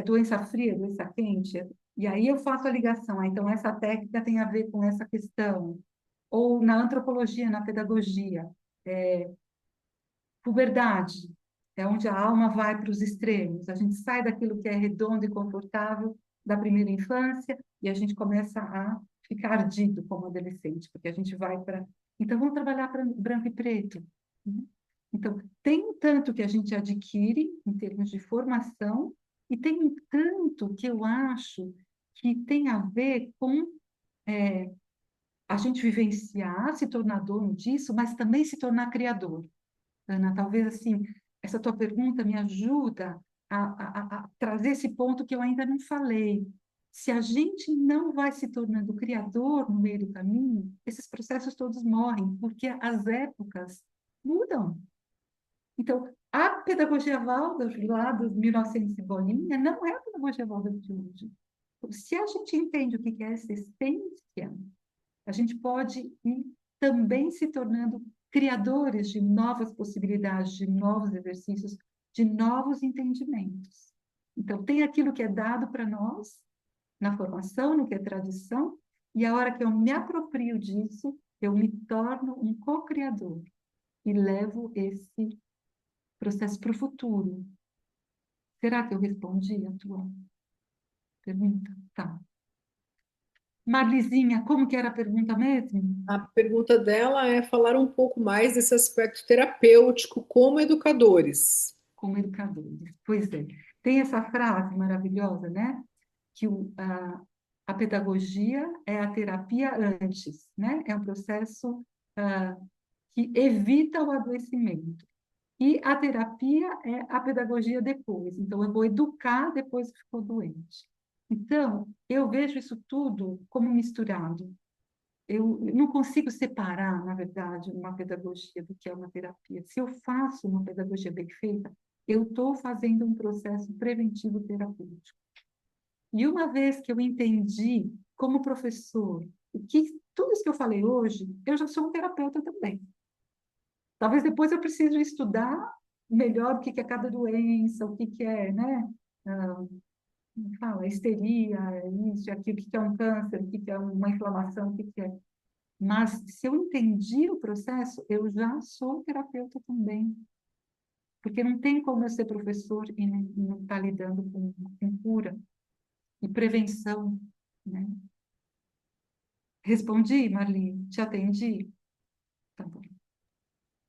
Doença fria, doença quente? E aí eu faço a ligação. Então, essa técnica tem a ver com essa questão. Ou na antropologia, na pedagogia, puberdade, é onde a alma vai para os extremos. A gente sai daquilo que é redondo e confortável da primeira infância e a gente começa a ficar ardido como adolescente, porque a gente vai para. Então, vamos trabalhar para branco e preto, né? Então, tem um tanto que a gente adquire em termos de formação e tem um tanto que eu acho que tem a ver com a gente vivenciar, se tornar dono disso, mas também se tornar criador. Ana, talvez assim, essa tua pergunta me ajuda a trazer esse ponto que eu ainda não falei. Se a gente não vai se tornando criador no meio do caminho, esses processos todos morrem, porque as épocas mudam. Então, a pedagogia Waldorf, lá dos 1900 e bolinha, não é a pedagogia Waldorf de hoje. Se a gente entende o que é essa essência, a gente pode ir também se tornando criadores de novas possibilidades, de novos exercícios, de novos entendimentos. Então, tem aquilo que é dado para nós na formação, no que é tradição, e a hora que eu me aproprio disso, eu me torno um co-criador e levo esse processo para o futuro. Será que eu respondi a tua pergunta? Tá. Marlizinha, como que era a pergunta mesmo? A pergunta dela é falar um pouco mais desse aspecto terapêutico como educadores. Como educadores. Pois é. Tem essa frase maravilhosa, né? Que a pedagogia é a terapia antes, né? É um processo que evita o adoecimento. E a terapia é a pedagogia depois. Então, eu vou educar depois que ficou doente. Então, eu vejo isso tudo como misturado. Eu não consigo separar, na verdade, uma pedagogia do que é uma terapia. Se eu faço uma pedagogia bem feita, eu estou fazendo um processo preventivo terapêutico. E uma vez que eu entendi, como professor, tudo isso que eu falei hoje, eu já sou um terapeuta também. Talvez depois eu precise estudar melhor o que é cada doença, o que é, né? Como fala, histeria, isso, aquilo, o que é um câncer, o que é uma inflamação, o que é. Mas se eu entendi o processo, eu já sou terapeuta também. Porque não tem como eu ser professor e não estar lidando com cura e prevenção, né? Respondi, Marli? Te atendi? Tá bom.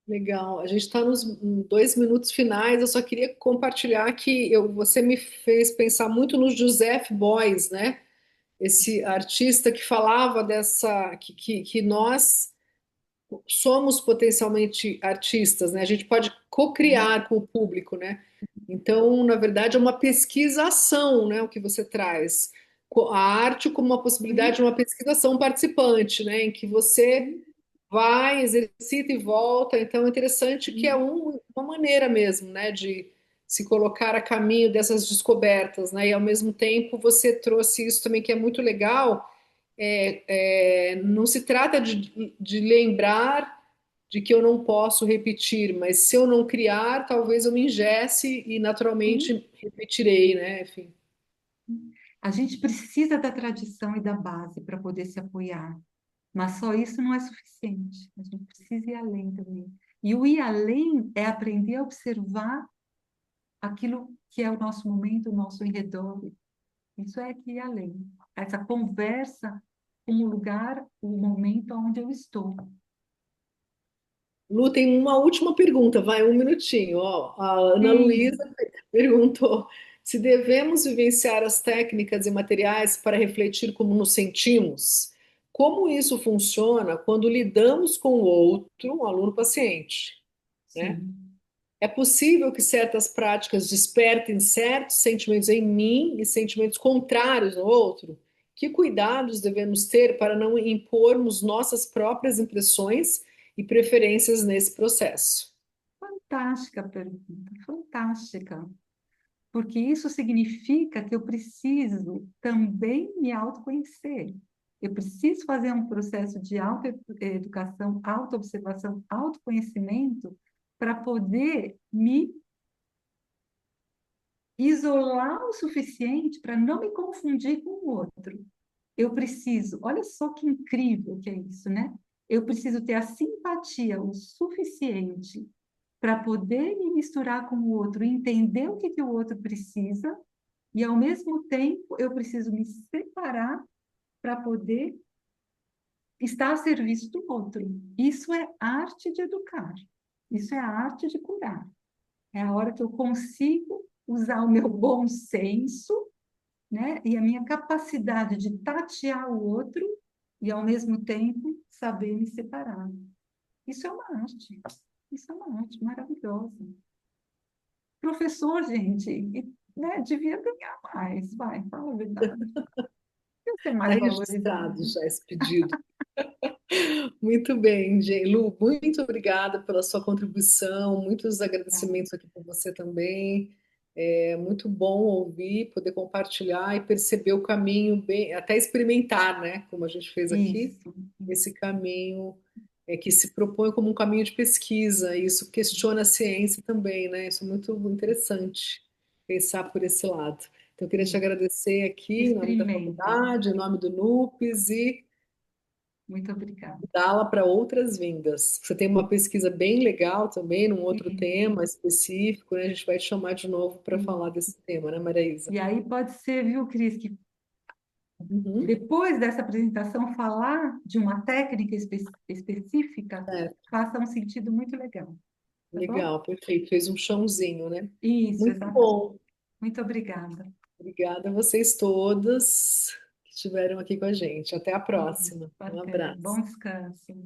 Legal. A gente está nos 2 minutos finais. Eu só queria compartilhar que você me fez pensar muito no Joseph Beuys, né? Esse artista que falava que nós somos potencialmente artistas, né? A gente pode co-criar com o público, né? Então, na verdade, é uma pesquisação, né? O que você traz. A arte como uma possibilidade de uma pesquisação participante, né? Em que você vai, exercita e volta. Então, é interessante que é uma maneira mesmo, né? De se colocar a caminho dessas descobertas, né? E ao mesmo tempo você trouxe isso também que é muito legal, não se trata de lembrar de que eu não posso repetir, mas se eu não criar, talvez eu me engesse e naturalmente repetirei, né? Enfim. A gente precisa da tradição e da base para poder se apoiar, mas só isso não é suficiente. A gente precisa ir além também. E o ir além é aprender a observar aquilo que é o nosso momento, o nosso enredor. Isso é que ir além. Essa conversa com o lugar, o momento onde eu estou. Lu, tem uma última pergunta, vai 1 minutinho. Ó, a Ana Luísa Sim, perguntou se devemos vivenciar as técnicas e materiais para refletir como nos sentimos. Como isso funciona quando lidamos com o outro, um aluno paciente, né? sim. É possível que certas práticas despertem certos sentimentos em mim e sentimentos contrários no outro? Que cuidados devemos ter para não impormos nossas próprias impressões e preferências nesse processo? Fantástica pergunta, fantástica. Porque isso significa que eu preciso também me autoconhecer. Eu preciso fazer um processo de autoeducação, autoobservação, autoconhecimento para poder me isolar o suficiente para não me confundir com o outro. Eu preciso, olha só que incrível que é isso, né? Eu preciso ter a simpatia o suficiente para poder me misturar com o outro, entender o que que o outro precisa, e ao mesmo tempo eu preciso me separar para poder estar a serviço do outro. Isso é arte de educar. Isso é a arte de curar. É a hora que eu consigo usar o meu bom senso, né, e a minha capacidade de tatear o outro e ao mesmo tempo saber me separar. Isso é uma arte. Isso é uma arte maravilhosa. Professor, gente, né, devia ganhar mais, vai, fala a verdade. Devia ser Está mais registrado valorizado. já esse pedido. Muito bem, Lu, muito obrigada pela sua contribuição, muitos agradecimentos aqui por você também. É muito bom ouvir, poder compartilhar e perceber o caminho bem, até experimentar, né, como a gente fez aqui, Isso. esse caminho que se propõe como um caminho de pesquisa. E isso questiona a ciência também, né? Isso é muito interessante, pensar por esse lado. Então, eu queria te agradecer aqui, em nome da Experimentem. faculdade, em nome do NUPES e Muito obrigada. dá-la para outras vindas. Você tem uma pesquisa bem legal também, num outro Isso, tema específico, né? A gente vai te chamar de novo para isso. falar desse tema, né, Maraísa? E aí pode ser, viu, Cris, que Uhum. depois dessa apresentação falar de uma técnica específica É, faça um sentido muito legal, tá bom? legal, perfeito. Fez um chãozinho, né? Isso, Muito exatamente. bom. Muito obrigada. Obrigada a vocês todas que estiveram aqui com a gente. Até a Isso, próxima. Um bacana. abraço. Bom descanso. Tchau.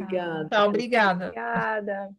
Obrigada. Tchau, obrigada. Obrigada.